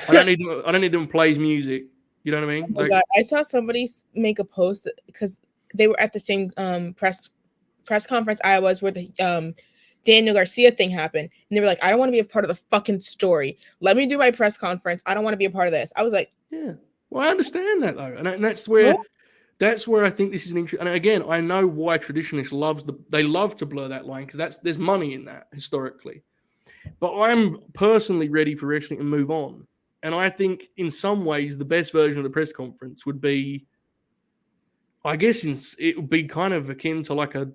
I don't need them to play his music. You know what I mean? Oh my God. I saw somebody make a post because they were at the same press conference I was where the Daniel Garcia thing happened, and they were like, I don't want to be a part of the fucking story. Let me do my press conference. I don't want to be a part of this. I was like, yeah. Well, I understand that though, and that's where I think this is an interesting. And again, I know why traditionalists love to blur that line because there's money in that historically. But I'm personally ready for wrestling to move on, and I think in some ways the best version of the press conference would be, I guess, it would be kind of akin to like a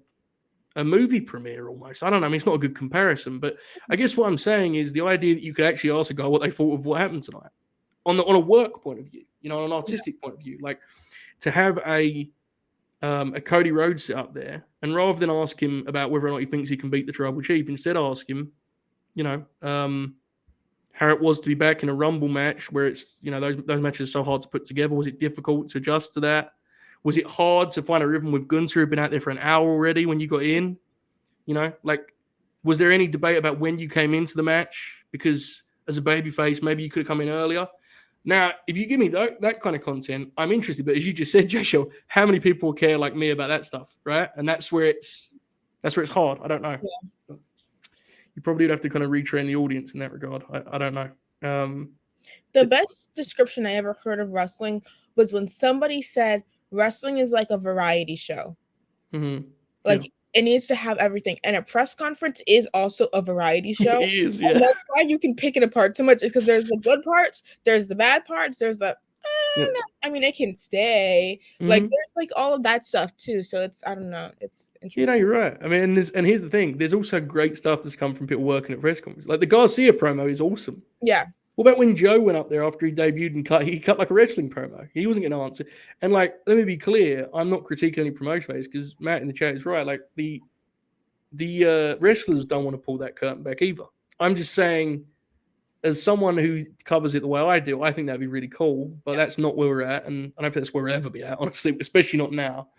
movie premiere almost. I don't know. I mean, it's not a good comparison, but I guess what I'm saying is the idea that you could actually ask a guy what they thought of what happened tonight on a work point of view, on an artistic point of view, like to have a Cody Rhodes sit up there and rather than ask him about whether or not he thinks he can beat the Tribal Chief, instead ask him, how it was to be back in a Rumble match where it's, those matches are so hard to put together. Was it difficult to adjust to that? Was it hard to find a rhythm with Gunther, who'd been out there for an hour already when you got in? Was there any debate about when you came into the match? Because as a babyface, maybe you could have come in earlier. Now, if you give me that kind of content, I'm interested. But as you just said, Jaychele, how many people care like me about that stuff, right? And that's where it's hard. I don't know. Yeah. You probably would have to kind of retrain the audience in that regard. I don't know. The best description I ever heard of wrestling was when somebody said wrestling is like a variety show. Mm-hmm. Like it needs to have everything. And a press conference is also a variety show. It is, yeah. And that's why you can pick it apart so much, is because there's the good parts, there's the bad parts, there's the I mean, it can stay. Mm-hmm. Like there's like all of that stuff too. So it's, I don't know, it's interesting. You're right. I mean, and here's the thing: there's also great stuff that's come from people working at press conferences. Like the Garcia promo is awesome. Yeah. What about when Joe went up there after he debuted and he cut like a wrestling promo? He wasn't going to answer. And like, let me be clear, I'm not critiquing any promotion phase because Matt in the chat is right. Like the wrestlers don't want to pull that curtain back either. I'm just saying, as someone who covers it the way I do, I think that'd be really cool. But that's not where we're at, and I don't think that's where we'll ever be at, honestly, especially not now.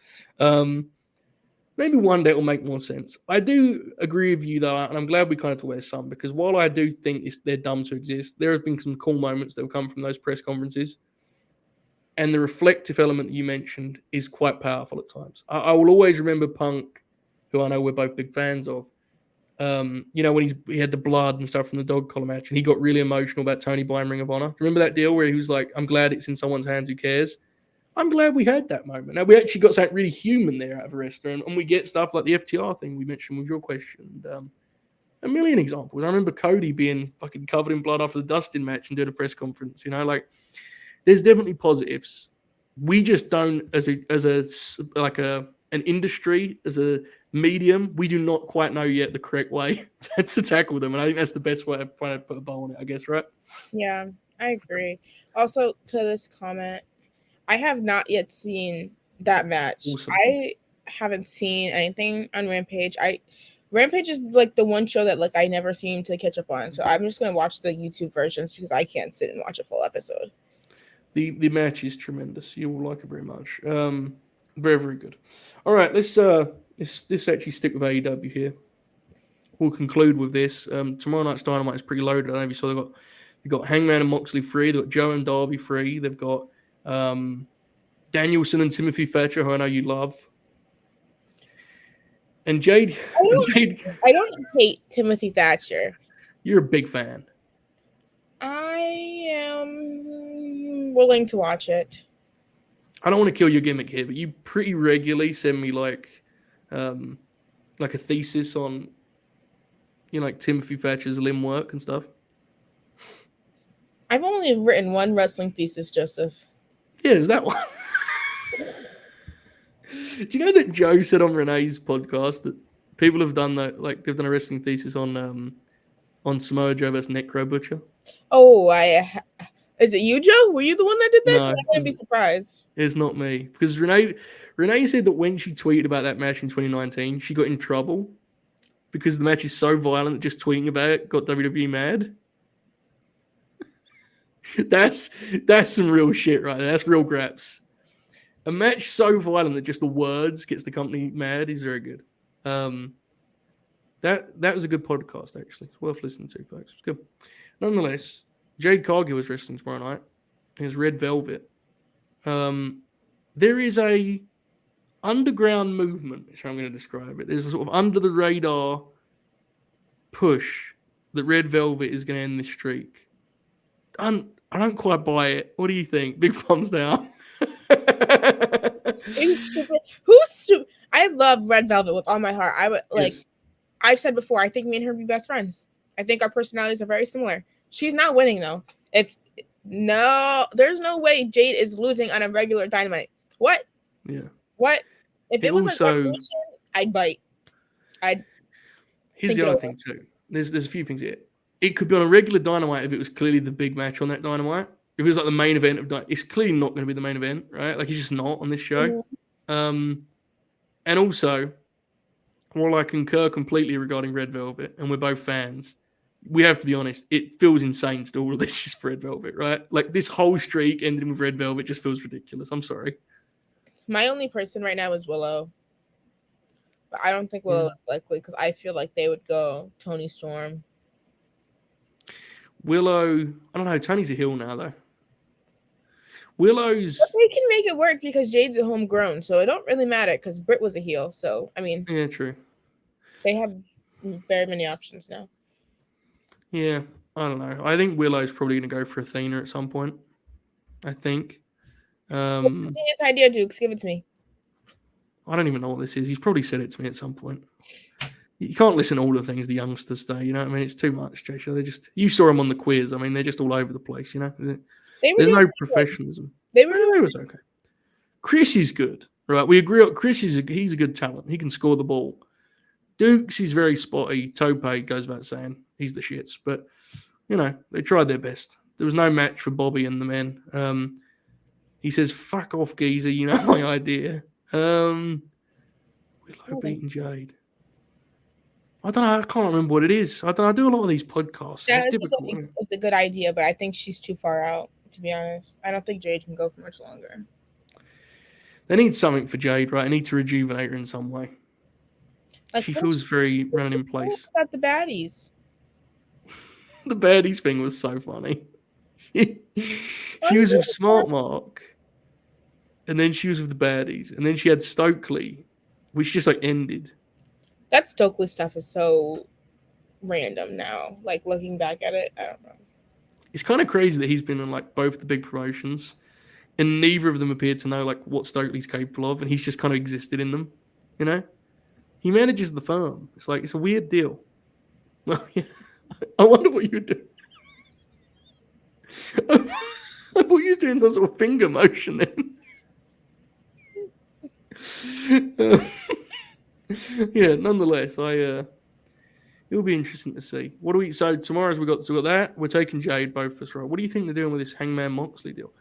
Maybe one day it will make more sense. I do agree with you, though, and I'm glad we kind of talked about some, because while I do think they're dumb to exist, there have been some cool moments that have come from those press conferences. And the reflective element that you mentioned is quite powerful at times. I will always remember Punk, who I know we're both big fans of, when he had the blood and stuff from the dog collar match, and he got really emotional about Tony buying Ring of Honor. Remember that deal where he was like, I'm glad it's in someone's hands, who cares? I'm glad we had that moment. Now, we actually got something really human there out of a wrestler, and we get stuff like the FTR thing we mentioned with your question. And, a million examples. I remember Cody being fucking covered in blood after the Dustin match and doing a press conference. There's definitely positives. We just don't, as an industry, as a medium, we do not quite know yet the correct way to tackle them, and I think that's the best way of trying to put a bow on it, I guess, right? Yeah, I agree. Also, to this comment, I have not yet seen that match. Awesome. I haven't seen anything on Rampage. Rampage is like the one show that like I never seem to catch up on. So I'm just gonna watch the YouTube versions because I can't sit and watch a full episode. The match is tremendous. You will like it very much. Very, very good. All right, let's actually stick with AEW here. We'll conclude with this. Tomorrow night's Dynamite is pretty loaded. I don't know if you saw they've got Hangman and Moxley free. They've got Joe and Darby free. They've got Danielson and Timothy Thatcher, who I know you love. And Jade, I don't hate Timothy Thatcher. You're a big fan. I am willing to watch it. I don't want to kill your gimmick here, but you pretty regularly send me like a thesis on, like Timothy Thatcher's limb work and stuff. I've only written one wrestling thesis, Joseph. Yeah, is that one? Do you know that Joe said on Renee's podcast that people have done that, like they've done a wrestling thesis on Samoa Joe versus Necro Butcher? Oh, is it you, Joe? Were you the one that did that? No, I wouldn't be surprised. It's not me, because Renee said that when she tweeted about that match in 2019, she got in trouble because the match is so violent that just tweeting about it got WWE mad. That's some real shit right there. That's real graps. A match so violent that just the words gets the company mad is very good. That was a good podcast, actually. It's worth listening to, folks. It's good. Nonetheless, Jade Cargill is wrestling tomorrow night. It's Red Velvet. There is a underground movement, is how I'm going to describe it. There's a sort of under the radar push that Red Velvet is going to end this streak. I don't quite buy it. What do you think? Big thumbs down. I love Red Velvet with all my heart. I would like. Yes. I've said before. I think me and her would be best friends. I think our personalities are very similar. She's not winning though. There's no way Jade is losing on a regular Dynamite. What? Yeah. What? If it was also, I'd bite. Here's the other thing too. There's a few things here. It could be on a regular Dynamite if it was clearly the big match on that Dynamite. If it was like the main event of Dynamite, it's clearly not going to be the main event, right? Like it's just not on this show. Mm-hmm. And also, while I concur completely regarding Red Velvet, and we're both fans, we have to be honest, it feels insane still all of this is Red Velvet, right? Like this whole streak ending with Red Velvet just feels ridiculous. I'm sorry. My only person right now is Willow. But I don't think Willow is likely because I feel like they would go Toni Storm. Willow, I don't know. Tony's a heel now, though. Willow's. But they can make it work because Jade's a homegrown, so it don't really matter because Britt was a heel. So, I mean. Yeah, true. They have very many options now. Yeah, I don't know. I think Willow's probably going to go for Athena at some point. I think. What's the genius idea, Dukes? Give it to me. I don't even know what this is. He's probably said it to me at some point. You can't listen to all the things the youngsters say, you know what I mean? It's too much, Jaychele. You saw them on the quiz. I mean, they're just all over the place, you know? There's no professionalism. They was okay. Chris is good, right? We agree. Chris he's a good talent. He can score the ball. Dukes, he's very spotty. Tope goes without saying. He's the shits. But, they tried their best. There was no match for Bobby and the men. He says, fuck off, geezer. You know my idea. Willow beating Jade. I don't know. I can't remember what it is. I do a lot of these podcasts. Yeah, it's difficult. It's a good idea, but I think she's too far out, to be honest. I don't think Jade can go for much longer. They need something for Jade, right? They need to rejuvenate her in some way. Like she feels very running in place. What about the baddies? The baddies thing was so funny. She was with Smart Mark, and then she was with the baddies, and then she had Stokely, which just ended. That Stokely stuff is so random now. Like looking back at it, I don't know. It's kind of crazy that he's been in both the big promotions, and neither of them appeared to know what Stokely's capable of, and he's just kind of existed in them. He manages the firm. It's a weird deal. Well, yeah. I wonder what you do. I thought you were doing some sort of finger motion then. Yeah, nonetheless, it'll be interesting to see. So tomorrow we got that. We're taking Jade both of us, right? What do you think they're doing with this Hangman Moxley deal?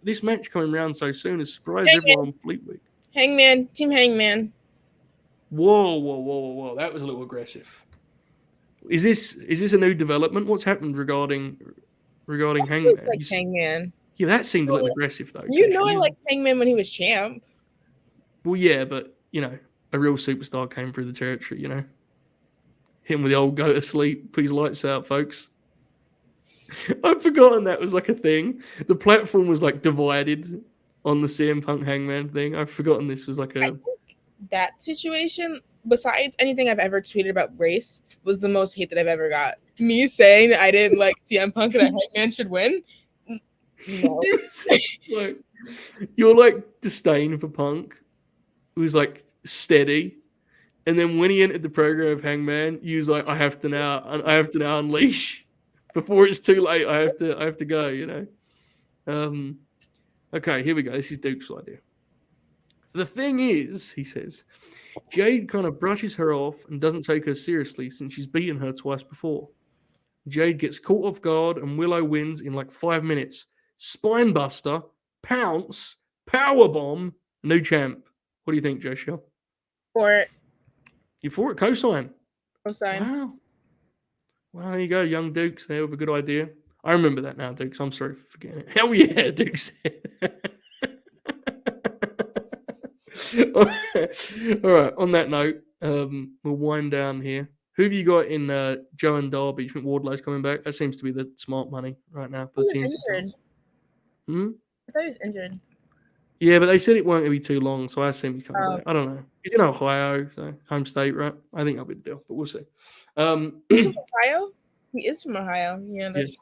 This match coming around so soon has surprised everyone on Fleet Week. Hangman, Team Hangman. Whoa. That was a little aggressive. Is this a new development? What's happened regarding Hangman? Hangman. Yeah, that seemed a little aggressive though. I liked Hangman when he was champ. Well, yeah, but a real superstar came through the territory, Him with the old go to sleep, put his lights out, folks. I've forgotten that was a thing. The platform was divided on the CM Punk Hangman thing. I've forgotten this was I think that situation, besides anything I've ever tweeted about race, was the most hate that I've ever got. Me saying that I didn't like CM Punk and that Hangman should win. No. You're like disdain for Punk, who's like steady, and then when he entered the program of Hangman, he was like, I have to now unleash before it's too late. I have to go. You know. Okay, here we go. This is Duke's idea. The thing is, he says, Jade kind of brushes her off and doesn't take her seriously since she's beaten her twice before. Jade gets caught off guard and Willow wins in like 5 minutes. Spinebuster, pounce, powerbomb, new champ. What do you think, Jaychele? For it. You for it? Cosign. Cosign. Wow, there you go. Young Dukes there with a good idea. I remember that now, Dukes. I'm sorry for forgetting it. Hell yeah, Dukes. All right. On that note, we'll wind down here. Who have you got in Joe and Darby? Do you think Wardlow's coming back? That seems to be the smart money right now for the TNT title. I thought he was injured. Yeah, but they said it won't be too long, so I assume he's coming back. I don't know. He's in Ohio, so home state, right? I think that'll be the deal, but we'll see. He's from Ohio? He is from Ohio. Yeah, that's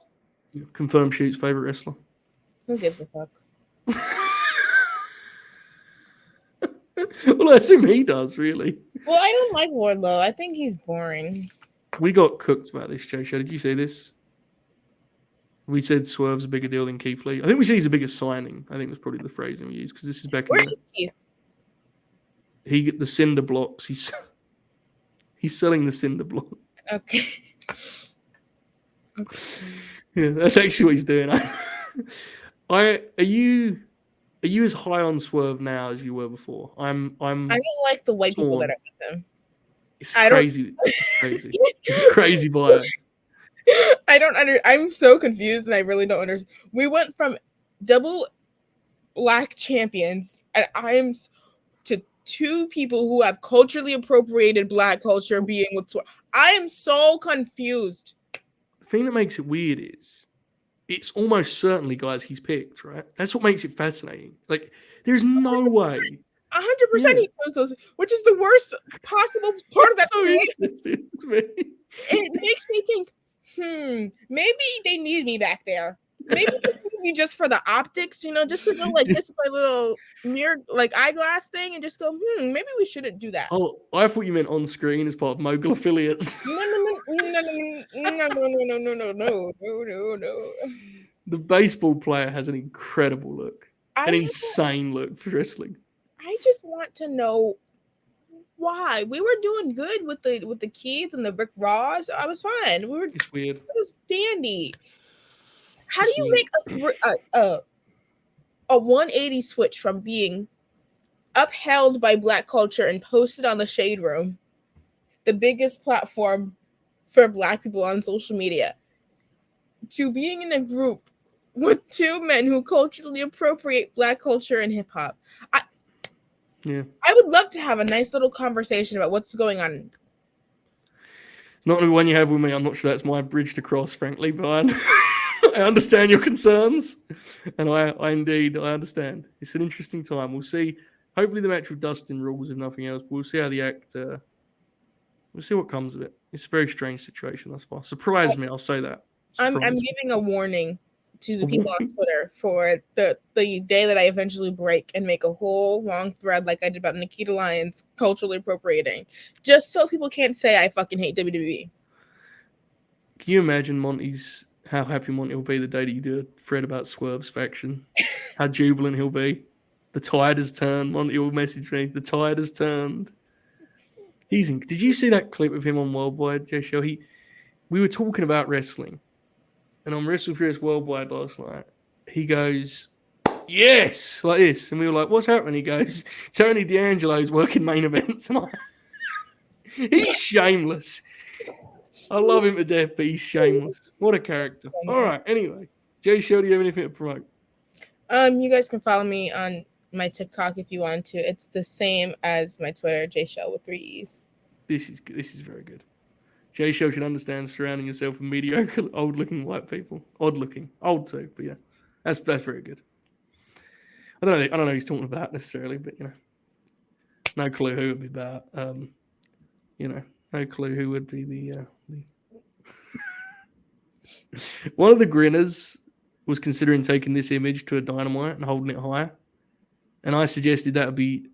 confirmed Shoot's favorite wrestler. Who gives a fuck? Well, I assume he does, really. Well, I don't like Wardlow. I think he's boring. We got cooked about this, Jaychele. Did you see this? We said Swerve's a bigger deal than Keith Lee. I think we said he's a bigger signing. I think was probably the phrasing we used because this is back Where in is Keith? He get the cinder blocks. He's selling the cinder block. Okay. Yeah, that's actually what he's doing. Are you as high on Swerve now as you were before? I don't like the white people that are with him. It's crazy. It's a crazy bio. I'm so confused and I really don't understand. We went from double black champions and I'm to two people who have culturally appropriated black culture being with Swerve. I am so confused. The thing that makes it weird is it's almost certainly guys he's picked, right? That's what makes it fascinating. Like, there's no way. 100% he chose those, which is the worst possible part of that. So interesting to me. It makes me think, maybe they need me back there. Maybe just for the optics, just to go like this, my little mirror, like eyeglass thing, and just go, maybe we shouldn't do that. Oh, I thought you meant on screen as part of Mogul affiliates. No. The baseball player has an incredible look, insane look for wrestling. I just want to know why we were doing good with the Keith and the Rick Ross. I was fine. It's weird. It was dandy. How do you make a 180 switch from being upheld by black culture and posted on the Shade Room, the biggest platform for black people on social media, to being in a group with two men who culturally appropriate black culture and hip hop? I would love to have a nice little conversation about what's going on. Not the one you have with me. I'm not sure that's my bridge to cross, frankly, but I understand your concerns, and I understand. It's an interesting time. We'll see. Hopefully, the match with Dustin rules, if nothing else. But we'll see how the act. We'll see what comes of it. It's a very strange situation thus far. Surprised me. I'll say that. I'm giving a warning to the people on Twitter for the day that I eventually break and make a whole long thread like I did about Nikita Lyons culturally appropriating, just so people can't say I fucking hate WWE. Can you imagine how happy Monty will be the day that you do a thread about Swerve's faction? How jubilant he'll be. The tide has turned. Monty will message me. The tide has turned. Did you see that clip of him on Worldwide, Jaychele? We were talking about wrestling. And on Wrestle Furious Worldwide last night, he goes, yes, like this. And we were like, what's happening? He goes, Tony D'Angelo's working main events. And he's shameless. I love him to death, but he's shameless. What a character. All right, anyway. Jaychele, do you have anything to promote? You guys can follow me on my TikTok if you want to. It's the same as my Twitter, Jaychele with 3 E's. This is very good. Jaychele should understand surrounding yourself with mediocre, old-looking white people. Odd-looking. Old too, but yeah. That's very good. I don't know who he's talking about necessarily, but, no clue who it would be about. no clue who would be the one of the grinners was considering taking this image to a Dynamite and holding it higher, and I suggested that would be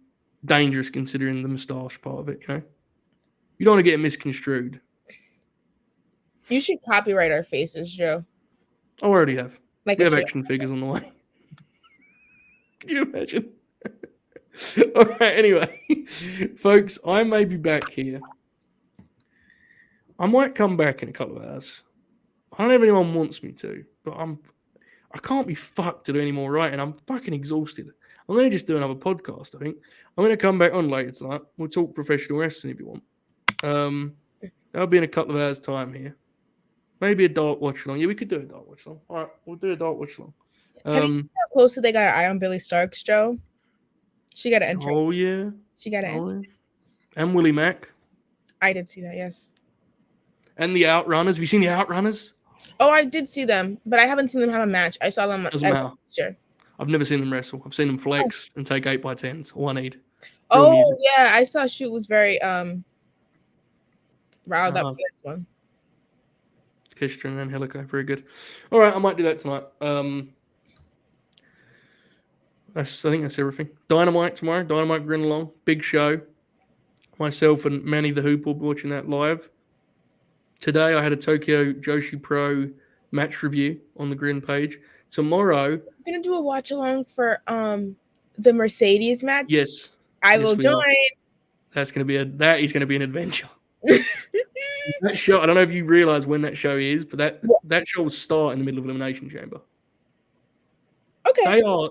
dangerous considering the moustache part of it. You don't want to get it misconstrued. You should copyright our faces, Joe. I already have. Like we have action figures on the way. Can you imagine? All right, anyway, folks, I may be back here. I might come back in a couple of hours. I don't know if anyone wants me to, but I can't be fucked to do any more writing. I'm fucking exhausted. I'm going to just do another podcast, I think. I'm going to come back on later tonight. We'll talk professional wrestling if you want. That'll be in a couple of hours' time here. Maybe a dark watch along. Yeah, we could do a dark watch along. All right, we'll do a dark watch along. Have you seen how close they got an eye on Billy Starks, Joe? She got an entrance. Oh, yeah. She got an entrance. Yeah. And Willie Mack. I did see that, yes. And the Outrunners. Have you seen the Outrunners? Oh, I did see them, but I haven't seen them have a match. I saw them. Doesn't matter. Sure. I've never seen them wrestle. I've seen them flex and take 8x10s. All I need. Oh, music. Yeah. I saw Shoot was very riled up for this one. Kistrin and Angelico. Very good. All right, I might do that tonight. I think that's everything. Dynamite tomorrow. Dynamite Grin Along. Big show. Myself and Manny the Hoop will be watching that live. Today I had a Tokyo Joshi Pro match review on the Grin page. Tomorrow I'm gonna do a watch along for the Mercedes match. Yes. I will join. That is gonna be an adventure. That show, I don't know if you realize when that show is, but that show will start in the middle of Elimination Chamber. Okay. They are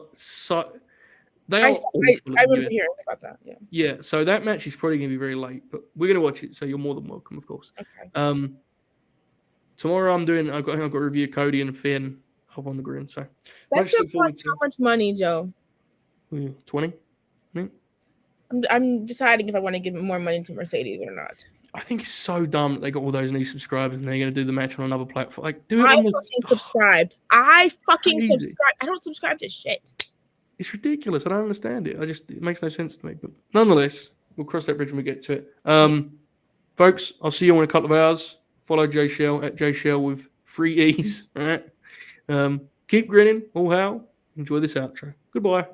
I remember hearing about that. Yeah. Yeah. So that match is probably going to be very late, but we're going to watch it. So you're more than welcome, of course. Okay. Tomorrow I've got to review Cody and Finn up on the Grin. So that should cost how much money, Joe? 20. I'm deciding if I want to give more money to Mercedes or not. I think it's so dumb that they got all those new subscribers and they're going to do the match on another platform. Like, do it I fucking subscribed. I fucking subscribe. I don't subscribe to shit. It's ridiculous. I don't understand it. It makes no sense to me. But nonetheless, we'll cross that bridge when we get to it. Folks, I'll see you in a couple of hours. Follow Jaychele at Jaychele with 3 E's. All right. Keep grinning. All hail. Enjoy this outro. Goodbye.